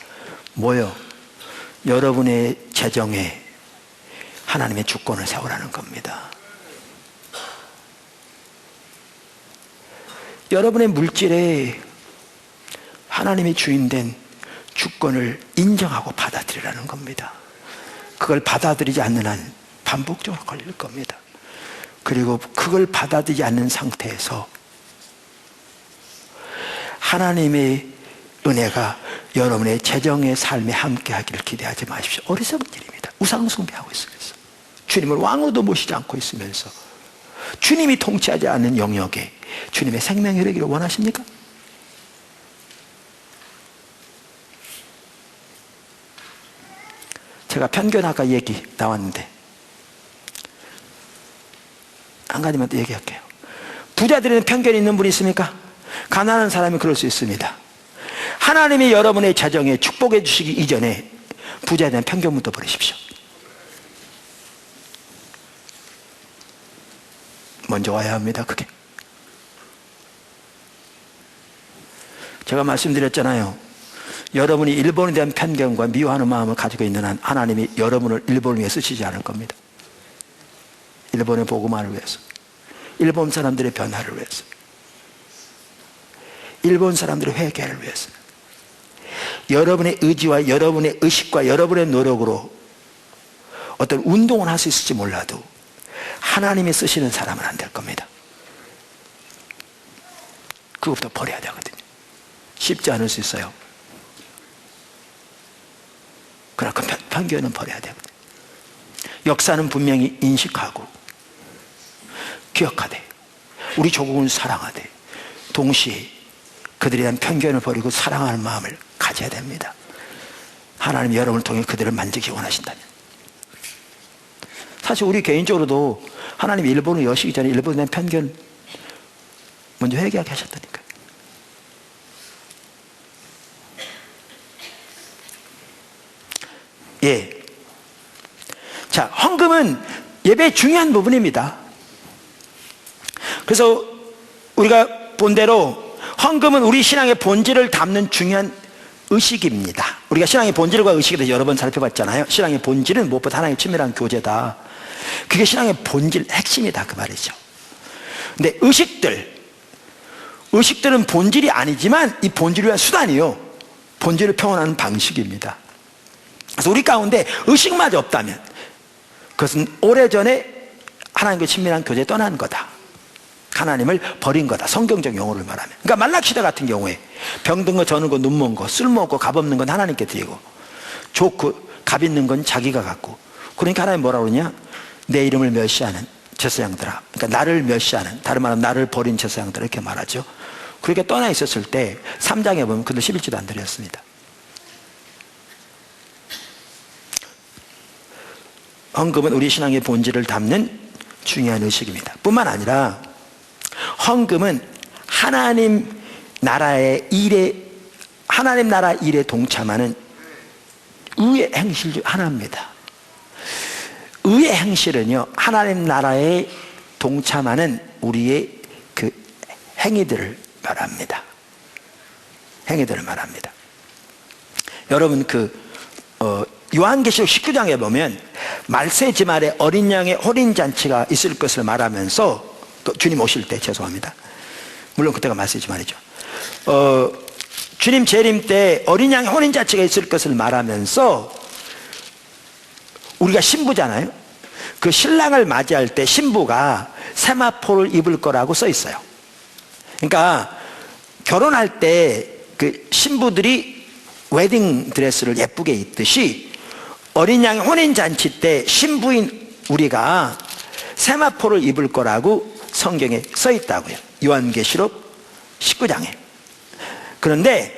뭐요? 여러분의 재정에 하나님의 주권을 세우라는 겁니다. 여러분의 물질에 하나님의 주인된 주권을 인정하고 받아들이라는 겁니다. 그걸 받아들이지 않는 한 반복적으로 걸릴 겁니다. 그리고 그걸 받아들이지 않는 상태에서 하나님의 은혜가 여러분의 재정의 삶에 함께하기를 기대하지 마십시오. 어리석은 일입니다. 우상 숭배하고 있으면서, 주님을 왕으로도 모시지 않고 있으면서, 주님이 통치하지 않는 영역에 주님의 생명이 흐르기를 원하십니까? 제가 편견 아까 얘기 나왔는데 한 가지만 더 얘기할게요. 부자들에는 편견이 있는 분이 있습니까? 가난한 사람이 그럴 수 있습니다. 하나님이 여러분의 재정에 축복해 주시기 이전에 부자에 대한 편견부터 버리십시오. 먼저 와야 합니다. 그게 제가 말씀드렸잖아요. 여러분이 일본에 대한 편견과 미워하는 마음을 가지고 있는 한 하나님이 여러분을 일본을 위해 쓰시지 않을 겁니다. 일본의 복음화를 위해서, 일본 사람들의 변화를 위해서, 일본 사람들의 회개를 위해서, 여러분의 의지와 여러분의 의식과 여러분의 노력으로 어떤 운동을 할 수 있을지 몰라도 하나님이 쓰시는 사람은 안 될 겁니다. 그것부터 버려야 되거든요. 쉽지 않을 수 있어요. 그러나 그 편견은 버려야 되거든요. 역사는 분명히 인식하고 기억하되 우리 조국을 사랑하되 동시에 그들에 대한 편견을 버리고 사랑하는 마음을 가져야 됩니다. 하나님 여러분을 통해 그들을 만지기 원하신다면. 사실 우리 개인적으로도 하나님이 일본을 여시기 전에 일본에 대한 편견 먼저 회개하게 하셨다니까요. 예. 자, 헌금은 예배의 중요한 부분입니다. 그래서 우리가 본 대로 헌금은 우리 신앙의 본질을 담는 중요한 의식입니다. 우리가 신앙의 본질과 의식에 대해서 여러 번 살펴봤잖아요. 신앙의 본질은 무엇보다 하나님의 친밀한 교제다. 그게 신앙의 본질 핵심이다, 그 말이죠. 근데 의식들은 본질이 아니지만 이 본질을 위한 수단이요. 본질을 표현하는 방식입니다. 그래서 우리 가운데 의식마저 없다면 그것은 오래전에 하나님과 친밀한 교제에 떠난 거다. 하나님을 버린 거다. 성경적 용어를 말하면. 그러니까 말락시대 같은 경우에 병든 거, 저는 거, 눈먼 거, 쓸모없고 값없는 건 하나님께 드리고 좋고 값 있는 건 자기가 갖고. 그러니까 하나님 뭐라 그러냐? 내 이름을 멸시하는 제사장들아. 그러니까 나를 멸시하는, 다른 말하면 나를 버린 제사장들아, 이렇게 말하죠. 그렇게 떠나 있었을 때 3장에 보면 그들 11조도 안 드렸습니다. 헌금은 우리 신앙의 본질을 담는 중요한 의식입니다. 뿐만 아니라 헌금은 하나님 나라 일에 동참하는 의의 행실 중 하나입니다. 의의 행실은요, 하나님 나라에 동참하는 우리의 그 행위들을 말합니다. 행위들을 말합니다. 여러분 요한계시록 19장에 보면 말세 지말에 어린 양의 혼인잔치가 있을 것을 말하면서, 또 주님 오실 때, 죄송합니다, 물론 그때가 말세 지말이죠. 주님 재림 때 어린 양의 혼인잔치가 있을 것을 말하면서, 우리가 신부잖아요. 그 신랑을 맞이할 때 신부가 세마포를 입을 거라고 써 있어요. 그러니까 결혼할 때 그 신부들이 웨딩 드레스를 예쁘게 입듯이 어린 양의 혼인잔치 때 신부인 우리가 세마포를 입을 거라고 성경에 써 있다고요. 요한계시록 19장에. 그런데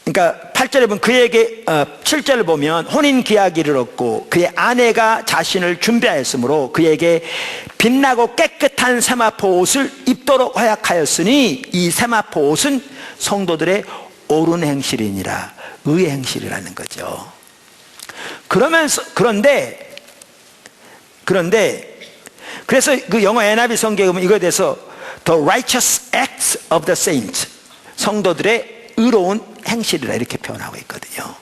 그러니까 8절에 보면 그에게 7절을 보면 혼인 기약일을 얻고 그의 아내가 자신을 준비하였으므로 그에게 빛나고 깨끗한 세마포 옷을 입도록 허락하였으니 이 세마포 옷은 성도들의 옳은 행실이니라. 의의 행실이라는 거죠. 그래서 그 영어 NIV 성경에 보면 이거에 대해서 The righteous acts of the saints, 성도들의 의로운 행실이라 이렇게 표현하고 있거든요.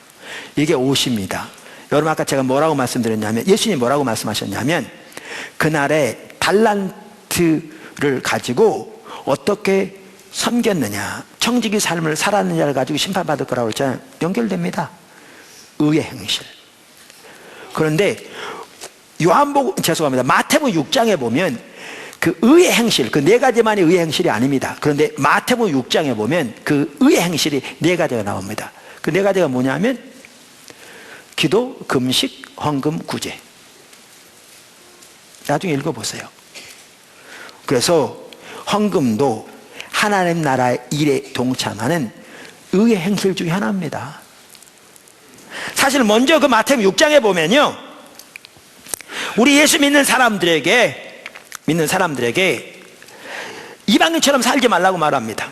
이게 옷입니다. 여러분 아까 제가 뭐라고 말씀드렸냐면, 예수님이 뭐라고 말씀하셨냐면, 그날에 달란트를 가지고 어떻게 섬겼느냐, 청지기 삶을 살았느냐를 가지고 심판받을 거라고 했잖아요. 연결됩니다. 의의 행실. 그런데 마태복음 6장에 보면 그 의의 행실, 그 네 가지만이 의의 행실이 아닙니다. 그런데 마태복음 6장에 보면 그 의의 행실이 네 가지가 나옵니다. 그 네 가지가 뭐냐면 기도, 금식, 헌금, 구제. 나중에 읽어보세요. 그래서 헌금도 하나님 나라의 일에 동참하는 의의 행실 중에 하나입니다. 사실 먼저 그 마태복음 6장에 보면요, 우리 예수 믿는 사람들에게 이방인처럼 살지 말라고 말합니다.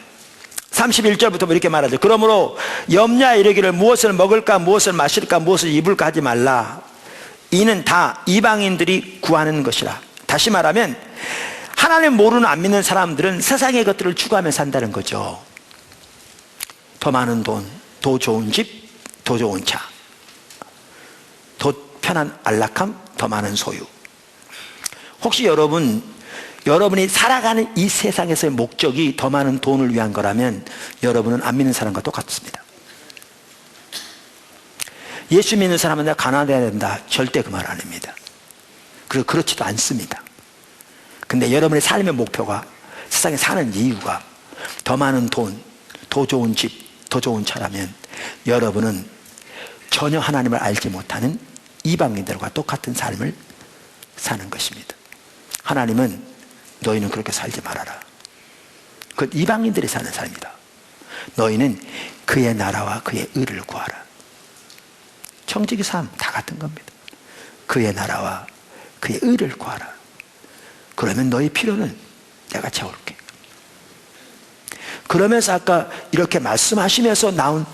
31절부터 이렇게 말하죠. 그러므로 염려하여 이르기를 무엇을 먹을까, 무엇을 마실까, 무엇을 입을까 하지 말라. 이는 다 이방인들이 구하는 것이라. 다시 말하면 하나님 모르는 안 믿는 사람들은 세상의 것들을 추구하며 산다는 거죠. 더 많은 돈, 더 좋은 집, 더 좋은 차, 더 편한 안락함, 더 많은 소유. 혹시 여러분이 살아가는 이 세상에서의 목적이 더 많은 돈을 위한 거라면 여러분은 안 믿는 사람과 똑같습니다. 예수 믿는 사람은 내가 가난해야 된다, 절대 그 말 아닙니다. 그리고 그렇지도 않습니다. 근데 여러분의 삶의 목표가, 세상에 사는 이유가 더 많은 돈, 더 좋은 집, 더 좋은 차라면 여러분은 전혀 하나님을 알지 못하는 이방인들과 똑같은 삶을 사는 것입니다. 하나님은 너희는 그렇게 살지 말아라. 그건 이방인들이 사는 삶이다. 너희는 그의 나라와 그의 의를 구하라. 청지기 삶 다 같은 겁니다. 그의 나라와 그의 의를 구하라. 그러면 너희 필요는 내가 채울게. 그러면서 아까 이렇게 말씀하시면서 나온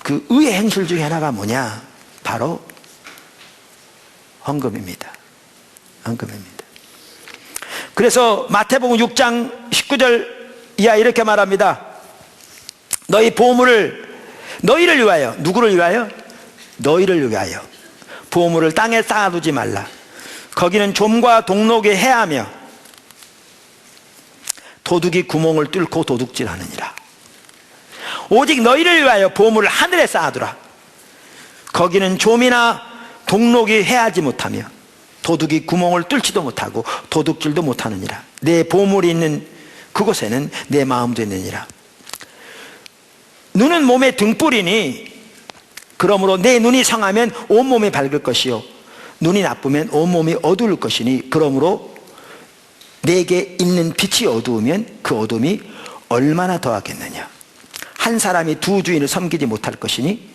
그 의의 행실 중에 하나가 뭐냐? 바로 헌금입니다. 헌금입니다. 그래서 마태복음 6장 19절 이하 이렇게 말합니다. 너희 보물을 너희를 위하여, 누구를 위하여? 너희를 위하여 보물을 땅에 쌓아두지 말라. 거기는 좀과 동록이 해하며 도둑이 구멍을 뚫고 도둑질하느니라. 오직 너희를 위하여 보물을 하늘에 쌓아두라. 거기는 좀이나 동록이 해하지 못하며 도둑이 구멍을 뚫지도 못하고 도둑질도 못하느니라. 내 보물이 있는 그곳에는 내 마음도 있느니라. 눈은 몸의 등불이니 그러므로 내 눈이 성하면 온몸이 밝을 것이요 눈이 나쁘면 온몸이 어두울 것이니 그러므로 내게 있는 빛이 어두우면 그 어둠이 얼마나 더하겠느냐. 한 사람이 두 주인을 섬기지 못할 것이니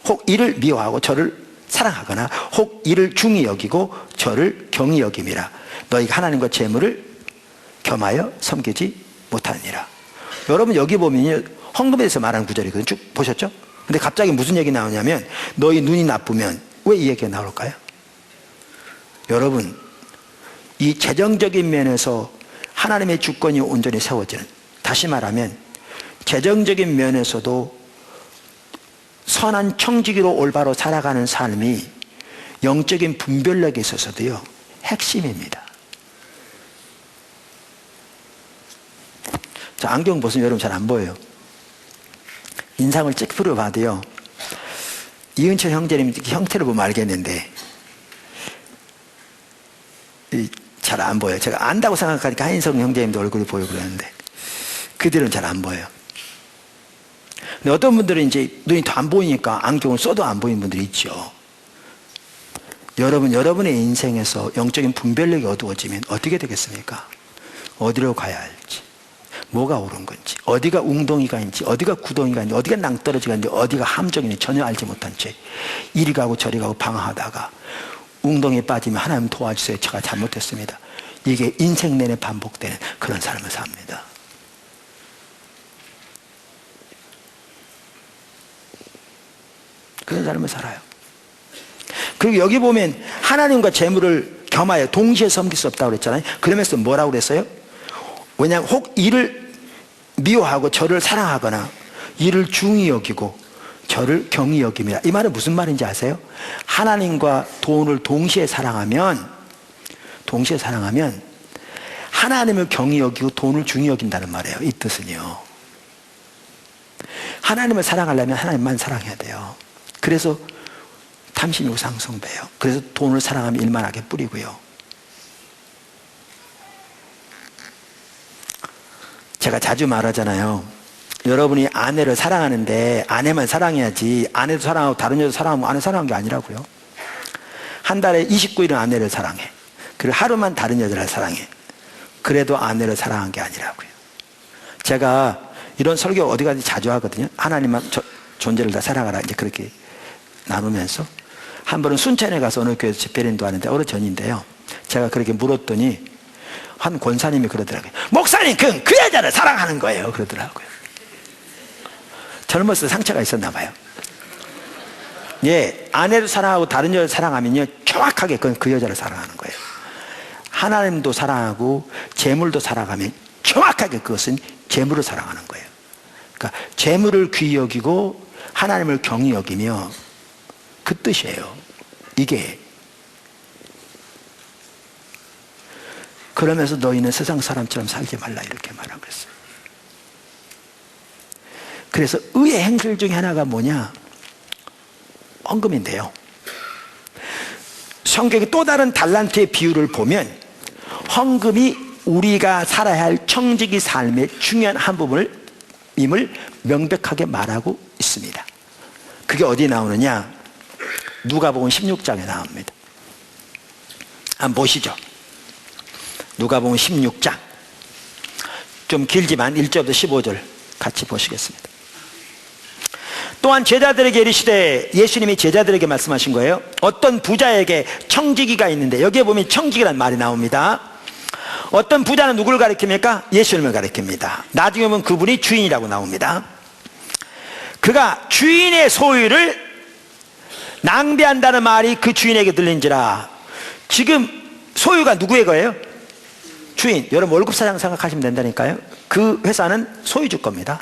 혹 이를 미워하고 저를 사랑하거나 혹 이를 중히 여기고 저를 경히 여김이라. 너희가 하나님과 재물을 겸하여 섬기지 못하느니라. 여러분 여기 보면 헌금에 대해서 말하는 구절이거든요. 쭉 보셨죠? 근데 갑자기 무슨 얘기 나오냐면 너희 눈이 나쁘면 왜 이 얘기가 나올까요? 여러분 이 재정적인 면에서 하나님의 주권이 온전히 세워지는, 다시 말하면 재정적인 면에서도 선한 청지기로 올바로 살아가는 삶이 영적인 분별력에 있어서도요 핵심입니다. 자, 안경 보시면 여러분 잘 안 보여요. 인상을 찍프로 봐도요 이은철 형제님 형태를 보면 알겠는데 잘 안 보여요. 제가 안다고 생각하니까 한인성 형제님도 얼굴이 보이고 그러는데 그들은 잘 안 보여요. 근데 어떤 분들은 이제 눈이 더 안 보이니까 안경을 써도 안 보이는 분들이 있죠. 여러분의 인생에서 영적인 분별력이 어두워지면 어떻게 되겠습니까? 어디로 가야 할지, 뭐가 옳은 건지, 어디가 웅덩이가 있는지, 어디가 구덩이가 있는지, 어디가 낭떠러지가 있는지, 어디가 함정인지 전혀 알지 못한 채 이리 가고 저리 가고 방황하다가 웅덩이에 빠지면 하나님 도와주세요, 제가 잘못했습니다. 이게 인생 내내 반복되는 그런 삶을 삽니다. 그런 삶을 살아요. 그리고 여기 보면 하나님과 재물을 겸하여 동시에 섬길 수 없다고 그랬잖아요. 그러면서 뭐라고 그랬어요? 왜냐하면 혹 이를 미워하고 저를 사랑하거나 이를 중히 여기고 저를 경히 여김이라. 이 말은 무슨 말인지 아세요? 하나님과 돈을 동시에 사랑하면 하나님을 경히 여기고 돈을 중히 여긴다는 말이에요. 이 뜻은요, 하나님을 사랑하려면 하나님만 사랑해야 돼요. 그래서 탐심이 우상숭배예요. 그래서 돈을 사랑하면 일만하게 뿌리고요. 제가 자주 말하잖아요. 여러분이 아내를 사랑하는데 아내만 사랑해야지, 아내도 사랑하고 다른 여자도 사랑하고 아내 사랑하는 게 아니라고요. 한 달에 29일은 아내를 사랑해. 그리고 하루만 다른 여자를 사랑해. 그래도 아내를 사랑한 게 아니라고요. 제가 이런 설교 어디 가든지 자주 하거든요. 하나님만 존재를 다 사랑하라, 이제 그렇게 나누면서 한 번은 순천에 가서 어느 교회에서 집회를 인도하는데 어느 전인데요, 제가 그렇게 물었더니 한 권사님이 그러더라고요. 목사님 그 여자를 사랑하는 거예요, 그러더라고요. 젊었을 때 상처가 있었나 봐요. 예, 아내를 사랑하고 다른 여자를 사랑하면요 정확하게 그 여자를 사랑하는 거예요. 하나님도 사랑하고 재물도 사랑하면 정확하게 그것은 재물을 사랑하는 거예요. 그러니까 재물을 귀히 여기고 하나님을 경히 여기며, 그 뜻이에요. 이게. 그러면서 너희는 세상 사람처럼 살지 말라, 이렇게 말하고 있어요. 그래서 의의 행실 중에 하나가 뭐냐? 헌금인데요. 성경의 또 다른 달란트의 비유를 보면 헌금이 우리가 살아야 할 청지기 삶의 중요한 한 부분임을 명백하게 말하고 있습니다. 그게 어디 나오느냐? 누가복음 16장에 나옵니다. 한번 보시죠. 누가복음 16장. 좀 길지만 1절부터 15절 같이 보시겠습니다. 또한 제자들에게 이르시되, 예수님이 제자들에게 말씀하신 거예요. 어떤 부자에게 청지기가 있는데, 여기에 보면 청지기란 말이 나옵니다. 어떤 부자는 누구를 가리킵니까? 예수님을 가리킵니다. 나중에 보면 그분이 주인이라고 나옵니다. 그가 주인의 소유를 낭비한다는 말이 그 주인에게 들린지라. 지금 소유가 누구의 거예요? 주인. 여러분 월급사장 생각하시면 된다니까요. 그 회사는 소유주 겁니다.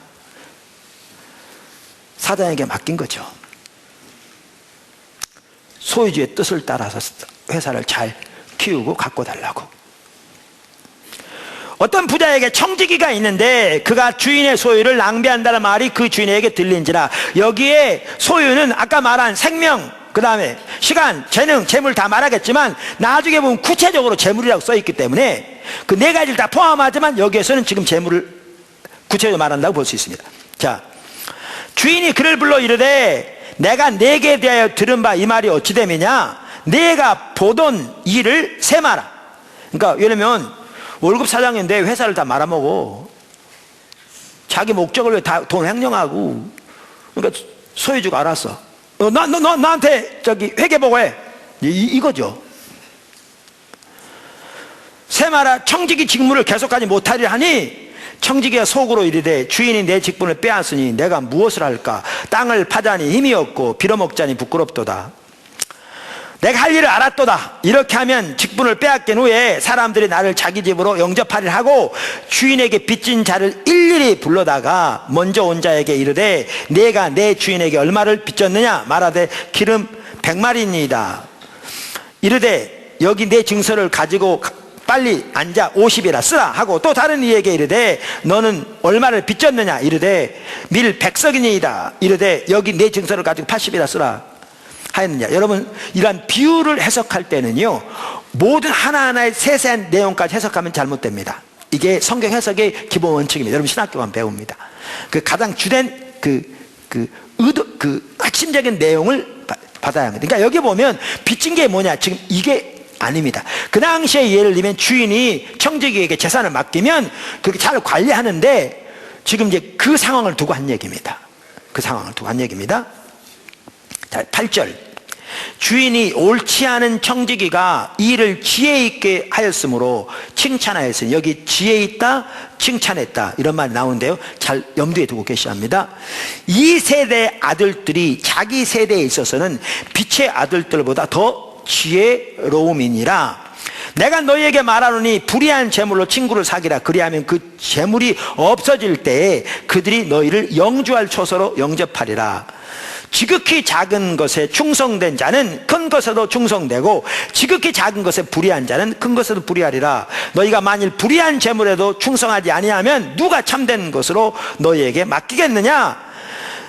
사장에게 맡긴 거죠. 소유주의 뜻을 따라서 회사를 잘 키우고 갖고 달라고. 어떤 부자에게 청지기가 있는데 그가 주인의 소유를 낭비한다는 말이 그 주인에게 들린지라. 여기에 소유는 아까 말한 생명, 그 다음에 시간, 재능, 재물 다 말하겠지만 나중에 보면 구체적으로 재물이라고 써있기 때문에 그 네 가지를 다 포함하지만 여기에서는 지금 재물을 구체적으로 말한다고 볼 수 있습니다. 자, 주인이 그를 불러 이르되 내가 네게 대하여 들은 바 이 말이 어찌 됨이냐. 네가 보던 일을 세마라. 그러니까 예를 들면 월급 사장인데 회사를 다 말아먹어. 자기 목적을 위해 다 돈 횡령하고. 그러니까 소유주가 알았어. 나한테 저기 회계보고해. 이거죠. 세마라. 청지기 직무를 계속하지 못하리라 하니 청지기가 속으로 이르되 주인이 내 직분을 빼앗으니 내가 무엇을 할까. 땅을 파자니 힘이 없고 빌어먹자니 부끄럽도다. 내가 할 일을 알았도다. 이렇게 하면 직분을 빼앗긴 후에 사람들이 나를 자기 집으로 영접하리라 하고 주인에게 빚진 자를 일일이 불러다가 먼저 온 자에게 이르되 내가 내 주인에게 얼마를 빚졌느냐. 말하되 기름 100마리니이다. 이르되 여기 내 증서를 가지고 빨리 앉아 50이라 쓰라 하고 또 다른 이에게 이르되 너는 얼마를 빚졌느냐. 이르되 밀 100석이니이다. 이르되 여기 내 증서를 가지고 80이라 쓰라 하였느냐. 여러분, 이러한 비유를 해석할 때는요, 모든 하나하나의 세세한 내용까지 해석하면 잘못됩니다. 이게 성경 해석의 기본 원칙입니다. 여러분 신학교 가면 배웁니다. 그 가장 주된 핵심적인 내용을 받아야 합니다. 그러니까 여기 보면 빚진 게 뭐냐. 지금 이게 아닙니다. 그 당시에 예를 들면 주인이 청지기에게 재산을 맡기면 그렇게 잘 관리하는데 지금 이제 그 상황을 두고 한 얘기입니다. 그 상황을 두고 한 얘기입니다. 자, 8절. 주인이 옳지 않은 청지기가 이 일을 지혜 있게 하였으므로 칭찬하였으니. 여기 지혜 있다, 칭찬했다 이런 말이 나오는데요, 잘 염두에 두고 계셔야 합니다. 이 세대 아들들이 자기 세대에 있어서는 빛의 아들들보다 더 지혜로움이니라. 내가 너희에게 말하노니 불의한 재물로 친구를 사귀라. 그리하면 그 재물이 없어질 때에 그들이 너희를 영주할 처소로 영접하리라. 지극히 작은 것에 충성된 자는 큰 것에도 충성되고 지극히 작은 것에 불의한 자는 큰 것에도 불의하리라. 너희가 만일 불의한 재물에도 충성하지 아니하면 누가 참된 것으로 너희에게 맡기겠느냐.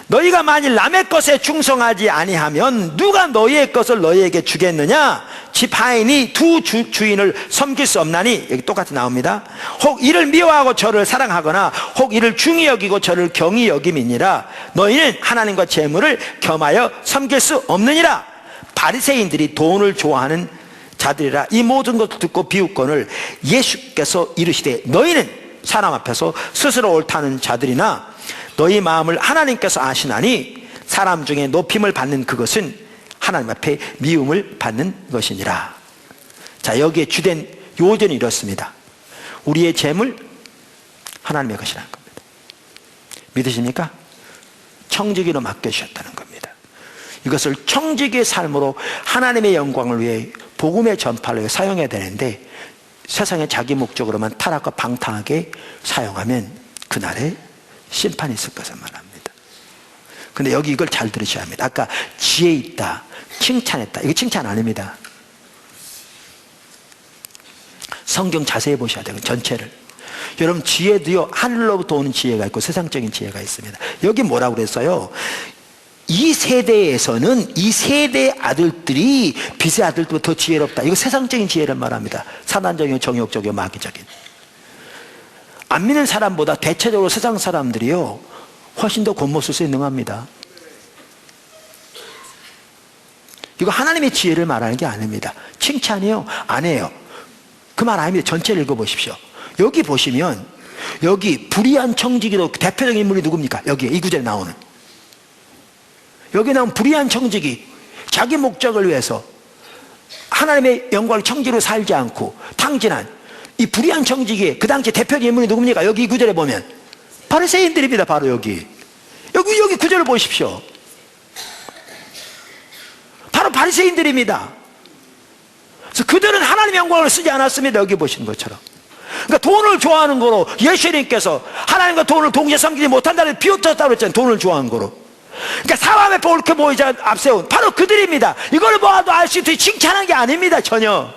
너희가 만일 남의 것에 충성하지 아니하면 누가 너희의 것을 너희에게 주겠느냐. 집 하인이 두 주인을 섬길 수 없나니. 여기 똑같이 나옵니다. 혹 이를 미워하고 저를 사랑하거나 혹 이를 중히 여기고 저를 경히 여김이니라. 너희는 하나님과 재물을 겸하여 섬길 수 없느니라. 바리새인들이 돈을 좋아하는 자들이라. 이 모든 것을 듣고 비웃거늘 예수께서 이르시되 너희는 사람 앞에서 스스로 옳다는 자들이나 너희 마음을 하나님께서 아시나니 사람 중에 높임을 받는 그것은 하나님 앞에 미움을 받는 것이니라. 자, 여기에 주된 요전이 이렇습니다. 우리의 재물 하나님의 것이라는 겁니다. 믿으십니까? 청지기로 맡겨주셨다는 겁니다. 이것을 청지기의 삶으로 하나님의 영광을 위해 복음의 전파를 위해 사용해야 되는데 세상의 자기 목적으로만 타락과 방탕하게 사용하면 그날에 심판이 있을 것을 말합니다. 근데 여기 이걸 잘 들으셔야 합니다. 아까 지혜 있다, 칭찬했다. 이게 칭찬 아닙니다. 성경 자세히 보셔야 돼요. 전체를. 여러분 지혜도요, 하늘로부터 오는 지혜가 있고 세상적인 지혜가 있습니다. 여기 뭐라고 그랬어요? 이 세대에서는 이 세대 아들들이 빛의 아들들보다 더 지혜롭다. 이거 세상적인 지혜를 말합니다. 사단적이고 정욕적이고 마귀적인. 안 믿는 사람보다 대체적으로 세상 사람들이요 훨씬 더 곤모술수에 능합니다. 이거 하나님의 지혜를 말하는 게 아닙니다. 칭찬이요? 아니에요. 그 말 아닙니다. 전체를 읽어보십시오. 여기 보시면 여기 불의한 청지기로 대표적인 인물이 누굽니까? 여기 이 구절에 나오는, 여기 나온 불의한 청지기, 자기 목적을 위해서 하나님의 영광을 청지로 살지 않고 탕진한 이 불의한 청지기의 그 당시 대표적인 인물이 누굽니까? 여기 이 구절에 보면 바리새인들입니다. 바로 여기 구절을 보십시오. 바로 바리새인들입니다. 그래서 그들은 하나님의 영광을 쓰지 않았습니다. 여기 보시는 것처럼. 그러니까 돈을 좋아하는 거로 예수님께서 하나님과 돈을 동시에 섬기지 못한다는 비웃었다고 했잖아요. 돈을 좋아하는 거로. 그러니까 사람 앞에 옳게 보이자 앞세운 바로 그들입니다. 이걸 보아도 알 수 있듯이 칭찬한 게 아닙니다. 전혀.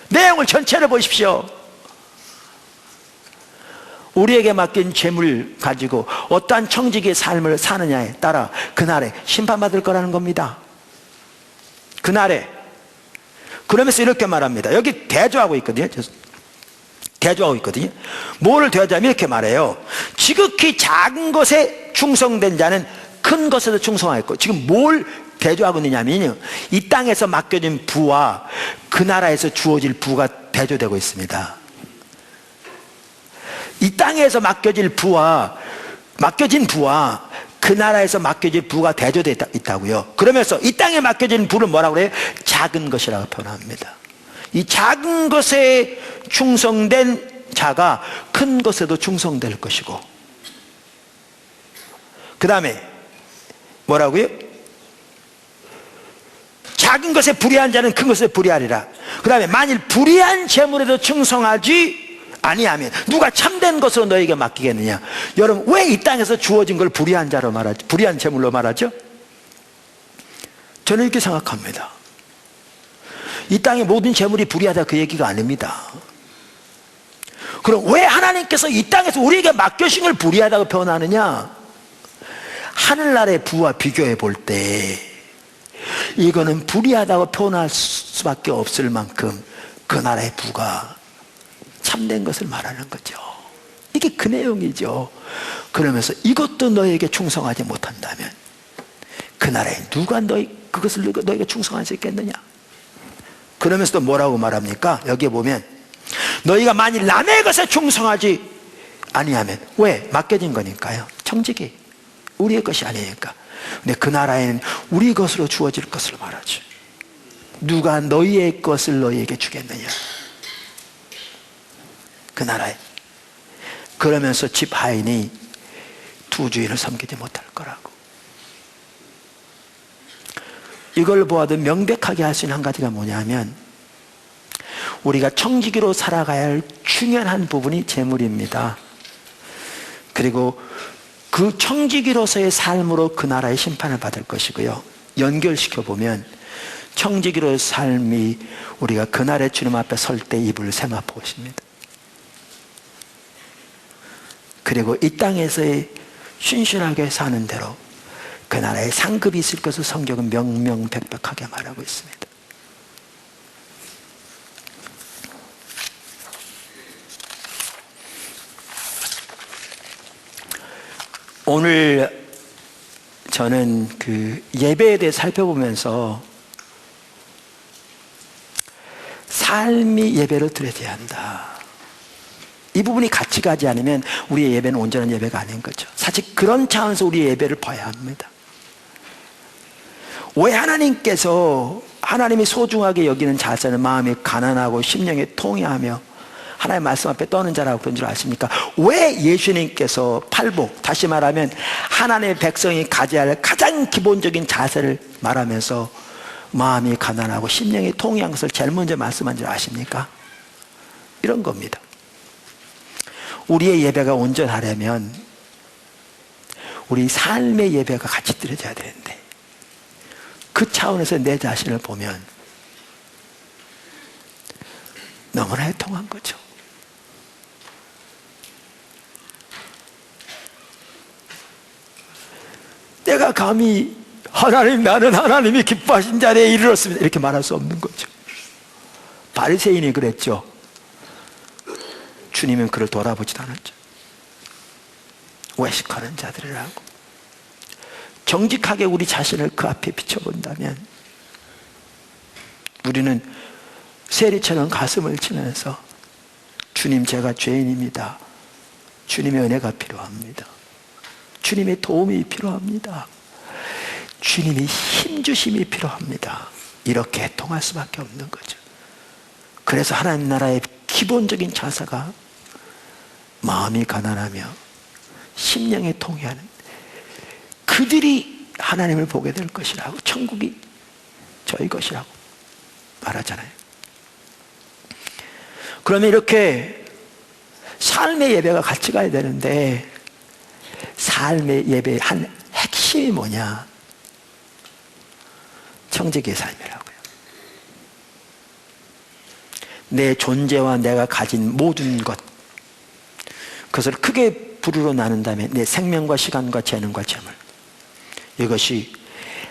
내용을 전체를 보십시오. 우리에게 맡긴 재물 가지고 어떠한 청지기의 삶을 사느냐에 따라 그날에 심판받을 거라는 겁니다. 그날에. 그러면서 이렇게 말합니다. 여기 대조하고 있거든요. 대조하고 있거든요. 뭐를 대조하면 이렇게 말해요. 지극히 작은 것에 충성된 자는 큰 것에도 충성하였고, 지금 뭘 대조하고 있느냐면요, 이 땅에서 맡겨진 부와 그 나라에서 주어질 부가 대조되고 있습니다. 이 땅에서 맡겨진 부와 그 나라에서 맡겨질 부가 대조되어 있다고요. 그러면서 이 땅에 맡겨진 부를 뭐라고 그래요? 작은 것이라고 표현합니다. 이 작은 것에 충성된 자가 큰 것에도 충성될 것이고, 그 다음에 뭐라고요? 작은 것에 불의한 자는 큰 것에 불의하리라. 그 다음에 만일 불의한 재물에도 충성하지 아니하면 누가 참된 것으로 너에게 맡기겠느냐. 여러분, 왜 이 땅에서 주어진 걸 불의한 자로 말하죠? 불의한 재물로 말하죠? 저는 이렇게 생각합니다. 이 땅의 모든 재물이 불의하다, 그 얘기가 아닙니다. 그럼 왜 하나님께서 이 땅에서 우리에게 맡겨신 걸 불의하다고 표현하느냐? 하늘나라의 부와 비교해 볼 때 이거는 불의하다고 표현할 수밖에 없을 만큼 그 나라의 부가 참된 것을 말하는 거죠. 이게 그 내용이죠. 그러면서 이것도 너에게 충성하지 못한다면 그 나라에 누가 그것을 너에게 충성할 수 있겠느냐. 그러면서 또 뭐라고 말합니까? 여기에 보면 너희가 만일 남의 것에 충성하지 아니하면, 왜? 맡겨진 거니까요. 청지기 우리의 것이 아니니까. 근데 그 나라에는 우리 것으로 주어질 것을 말하죠. 누가 너희의 것을 너희에게 주겠느냐. 그 나라에. 그러면서 집 하인이 두 주인을 섬기지 못할 거라고. 이걸 보아도 명백하게 할 수 있는 한 가지가 뭐냐면, 우리가 청지기로 살아가야 할 중요한 부분이 재물입니다. 그리고 그 청지기로서의 삶으로 그 나라의 심판을 받을 것이고요. 연결시켜 보면 청지기로의 삶이 우리가 그날의 주님 앞에 설 때 입을 세마포 것입니다. 그리고 이 땅에서의 신실하게 사는 대로 그 나라에 상급이 있을 것을 성경은 명명백백하게 말하고 있습니다. 오늘 저는 그 예배에 대해 살펴보면서 삶이 예배로 드려져야 한다. 이 부분이 같이 가지 않으면 우리의 예배는 온전한 예배가 아닌 거죠. 사실 그런 차원에서 우리의 예배를 봐야 합니다. 왜 하나님께서 하나님이 소중하게 여기는 자세는 마음이 가난하고 심령이 통회하며 하나님의 말씀 앞에 떠는 자라고 그런 줄 아십니까? 왜 예수님께서 팔복, 다시 말하면 하나님의 백성이 가져야 할 가장 기본적인 자세를 말하면서 마음이 가난하고 심령이 통회한 것을 제일 먼저 말씀한 줄 아십니까? 이런 겁니다. 우리의 예배가 온전하려면 우리 삶의 예배가 같이 드려져야 되는데, 그 차원에서 내 자신을 보면 너무나 해통한 거죠. 내가 감히 하나님, 나는 하나님이 기뻐하신 자리에 이르렀습니다, 이렇게 말할 수 없는 거죠. 바리새인이 그랬죠. 주님은 그를 돌아보지도 않았죠. 외식하는 자들이라고. 정직하게 우리 자신을 그 앞에 비춰본다면 우리는 세리처럼 가슴을 치면서 주님, 제가 죄인입니다. 주님의 은혜가 필요합니다. 주님의 도움이 필요합니다. 주님의 힘주심이 필요합니다. 이렇게 통할 수밖에 없는 거죠. 그래서 하나님 나라의 기본적인 자세가 마음이 가난하며 심령에 통회하는, 그들이 하나님을 보게 될 것이라고, 천국이 저희 것이라고 말하잖아요. 그러면 이렇게 삶의 예배가 같이 가야 되는데, 삶의 예배의 한 핵심이 뭐냐? 청지기의 삶이라고요. 내 존재와 내가 가진 모든 것, 그것을 크게 부류로 나눈 다음에 내 생명과 시간과 재능과 재물, 이것이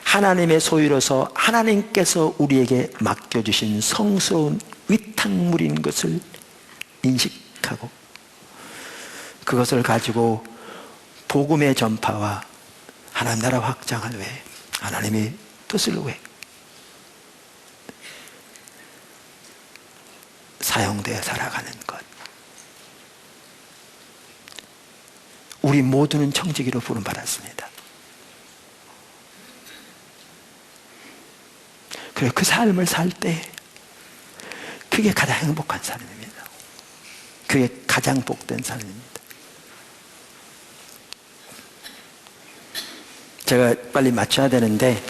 하나님의 소유로서 하나님께서 우리에게 맡겨주신 성스러운 위탁물인 것을 인식하고 그것을 가지고 복음의 전파와 하나님 나라 확장을 위해, 하나님의 뜻을 위해 사용되어 살아가는 것. 우리 모두는 청지기로 부름받았습니다. 그래, 그 삶을 살 때 그게 가장 행복한 삶입니다. 그게 가장 복된 삶입니다. 제가 빨리 맞춰야 되는데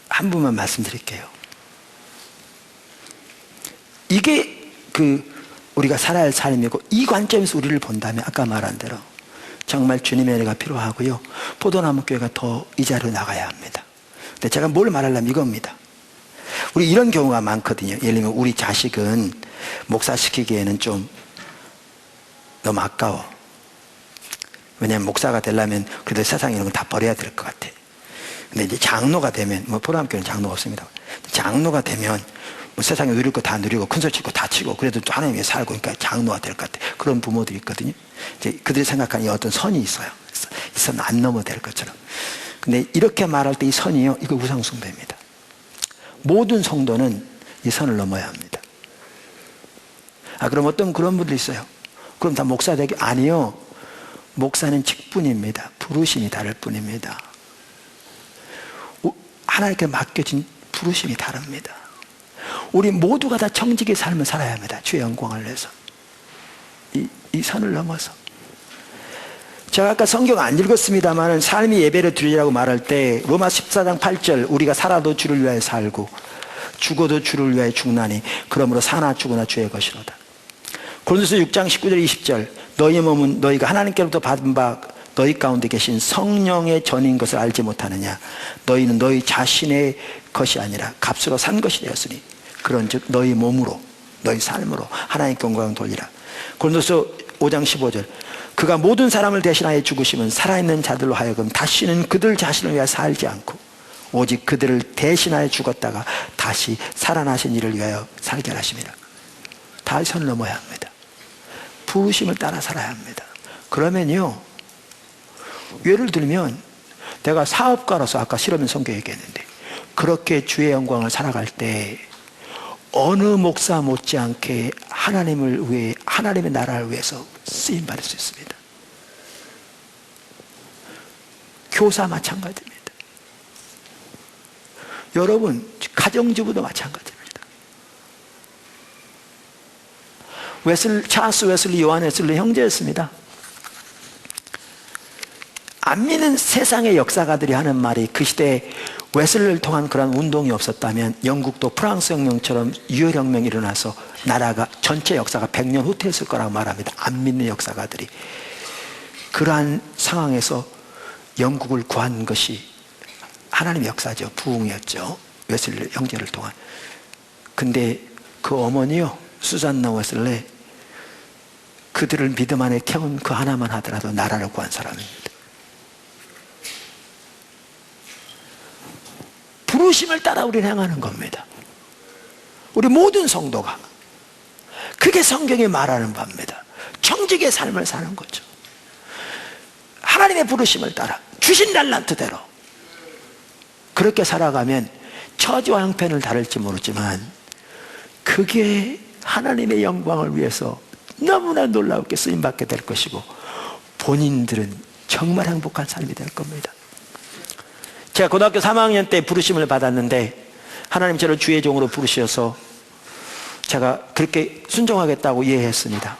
한 분만 말씀드릴게요. 이게 우리가 살아야 할 삶이고, 이 관점에서 우리를 본다면 아까 말한 대로 정말 주님의 은혜가 필요하고요, 포도나무 교회가 더 이 자리로 나가야 합니다. 근데 제가 뭘 말하려면 이겁니다. 우리 이런 경우가 많거든요. 예를 들면 우리 자식은 목사시키기에는 좀 너무 아까워. 왜냐하면 목사가 되려면 그래도 세상에 이런 걸 다 버려야 될 것 같아. 근데 이제 장로가 되면, 포도나무교회는 장로가 없습니다. 장로가 되면 세상에 누릴 거 다 누리고 큰 소리 치고 다 치고 그래도 또 하나님 위해 살고, 그러니까 장로가 될 것 같아. 그런 부모들이 있거든요. 이제 그들이 생각하는 어떤 선이 있어요. 이 선은 안 넘어도 될 것처럼. 근데 이렇게 말할 때 이 선이요, 이거 우상숭배입니다. 모든 성도는 이 선을 넘어야 합니다. 그럼 어떤 그런 분들이 있어요. 그럼 다 목사 되기? 아니요. 목사는 직분입니다. 부르심이 다를 뿐입니다. 하나님께 맡겨진 부르심이 다릅니다. 우리 모두가 다 청지기의 삶을 살아야 합니다. 주의 영광을 위해서. 이 선을 넘어서. 제가 아까 성경 안 읽었습니다만 삶이 예배를 드리라고 말할 때 로마 14장 8절, 우리가 살아도 주를 위하여 살고 죽어도 주를 위하여 죽나니 그러므로 사나 죽으나 주의 것이로다. 고린도서 6장 19절 20절, 너희 몸은 너희가 하나님께로부터 받은 바 너희 가운데 계신 성령의 전인 것을 알지 못하느냐. 너희는 너희 자신의 것이 아니라 값으로 산 것이 되었으니 그런즉 너희 몸으로 너희 삶으로 하나님께 영광을 돌리라. 고린도서 5장 15절, 그가 모든 사람을 대신하여 죽으시면 살아있는 자들로 하여금 다시는 그들 자신을 위하여 살지 않고 오직 그들을 대신하여 죽었다가 다시 살아나신 이를 위하여 살게 하심이라. 다 선을 넘어야 합니다. 부르심을 따라 살아야 합니다. 그러면요, 예를 들면 내가 사업가로서 아까 실험인 성경 얘기했는데 그렇게 주의 영광을 살아갈 때 어느 목사 못지않게 하나님을 위해, 하나님의 나라를 위해서 쓰임 받을 수 있습니다. 교사 마찬가지입니다. 여러분 가정주부도 마찬가지입니다. 찰스 웨슬리, 요한 웨슬리 형제였습니다. 안 믿는 세상의 역사가들이 하는 말이, 그 시대에 웨슬리를 통한 그런 운동이 없었다면 영국도 프랑스 혁명처럼 유혈혁명이 일어나서 나라가 전체 역사가 100년 후퇴했을 거라고 말합니다. 안 믿는 역사가들이. 그러한 상황에서 영국을 구한 것이 하나님의 역사죠. 부흥이었죠. 웨슬리 형제를 통한. 근데 그 어머니요, 수잔나 웨슬리, 그들을 믿음 안에 태운 그 하나만 하더라도 나라를 구한 사람입니다. 부르심을 따라 우리는 행하는 겁니다. 우리 모든 성도가. 그게 성경이 말하는 바입니다. 청지기의 삶을 사는 거죠. 하나님의 부르심을 따라 주신 달란트대로 그렇게 살아가면 처지와 형편을 다를지 모르지만 그게 하나님의 영광을 위해서 너무나 놀랍게 쓰임받게 될 것이고 본인들은 정말 행복한 삶이 될 겁니다. 제가 고등학교 3학년 때 부르심을 받았는데 하나님 저를 주의 종으로 부르셔서 제가 그렇게 순종하겠다고 이해했습니다.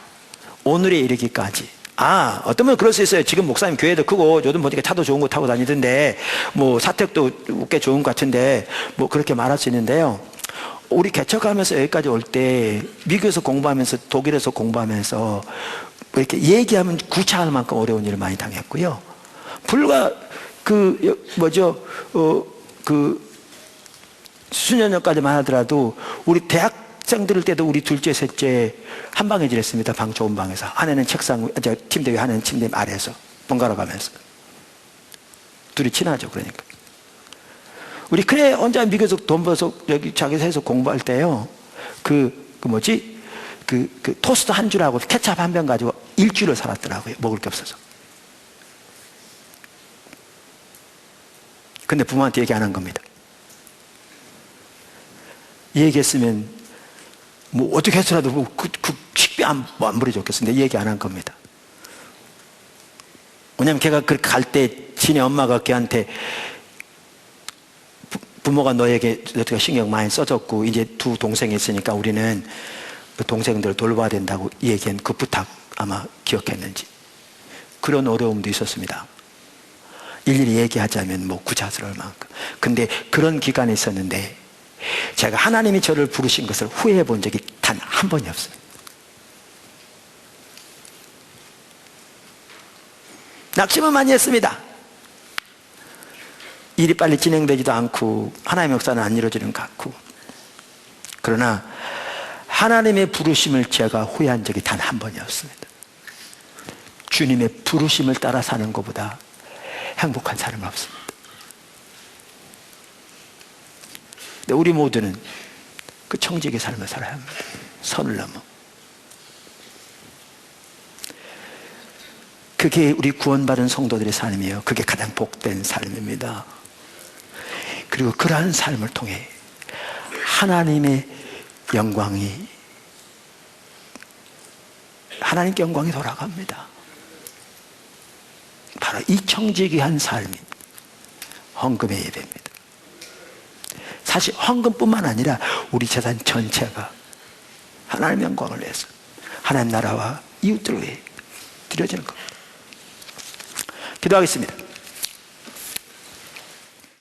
오늘에 이르기까지. 어떤 분은 그럴 수 있어요. 지금 목사님 교회도 크고 요즘 보니까 차도 좋은 거 타고 다니던데 사택도 꽤 좋은 것 같은데 그렇게 말할 수 있는데요. 우리 개척하면서 여기까지 올 때 미국에서 공부하면서 독일에서 공부하면서 이렇게 얘기하면 구차할 만큼 어려운 일을 많이 당했고요. 불과 수년 전까지만 하더라도 우리 대학 학생 들을 때도 우리 둘째, 셋째 한 방에 지냈습니다. 방 좋은 방에서. 아내는 책상, 침대 위, 아내는 침대 아래에서 번갈아 가면서. 둘이 친하죠. 그러니까. 우리 큰애 혼자 미국에서 돈 벌어서 여기 자기 회사에서 공부할 때요. 토스트 한 줄하고 케찹 한 병 가지고 일주일을 살았더라고요. 먹을 게 없어서. 근데 부모한테 얘기 안 한 겁니다. 얘기했으면 뭐 어떻게 해서라도 그 식비 안 물어줬겠어. 근데 얘기 안 한 겁니다. 왜냐면 걔가 그렇게 갈 때 지네 엄마가 걔한테 부모가 너에게 어떻게 신경 많이 써줬고 이제 두 동생이 있으니까 우리는 그 동생들 돌봐야 된다고 얘기한 그 부탁 아마 기억했는지. 그런 어려움도 있었습니다. 일일이 얘기하자면 뭐 구차스러울 만큼. 근데 그런 기간이 있었는데 제가 하나님이 저를 부르신 것을 후회해 본 적이 단 한 번이 없습니다. 낙심은 많이 했습니다. 일이 빨리 진행되지도 않고 하나님의 역사는 안 이루어지는 것 같고. 그러나 하나님의 부르심을 제가 후회한 적이 단 한 번이 없습니다. 주님의 부르심을 따라 사는 것보다 행복한 삶은 없습니다. 근데 우리 모두는 그 청지기의 삶을 살아야 합니다. 선을 넘어. 그게 우리 구원받은 성도들의 삶이에요. 그게 가장 복된 삶입니다. 그리고 그러한 삶을 통해 하나님의 영광이 돌아갑니다. 바로 이 청지기한 삶이 헌금의 예배입니다. 사실 헌금뿐만 아니라 우리 재산 전체가 하나님의 영광을 위해서 하나님 나라와 이웃들을 위해 드려지는 겁니다. 기도하겠습니다.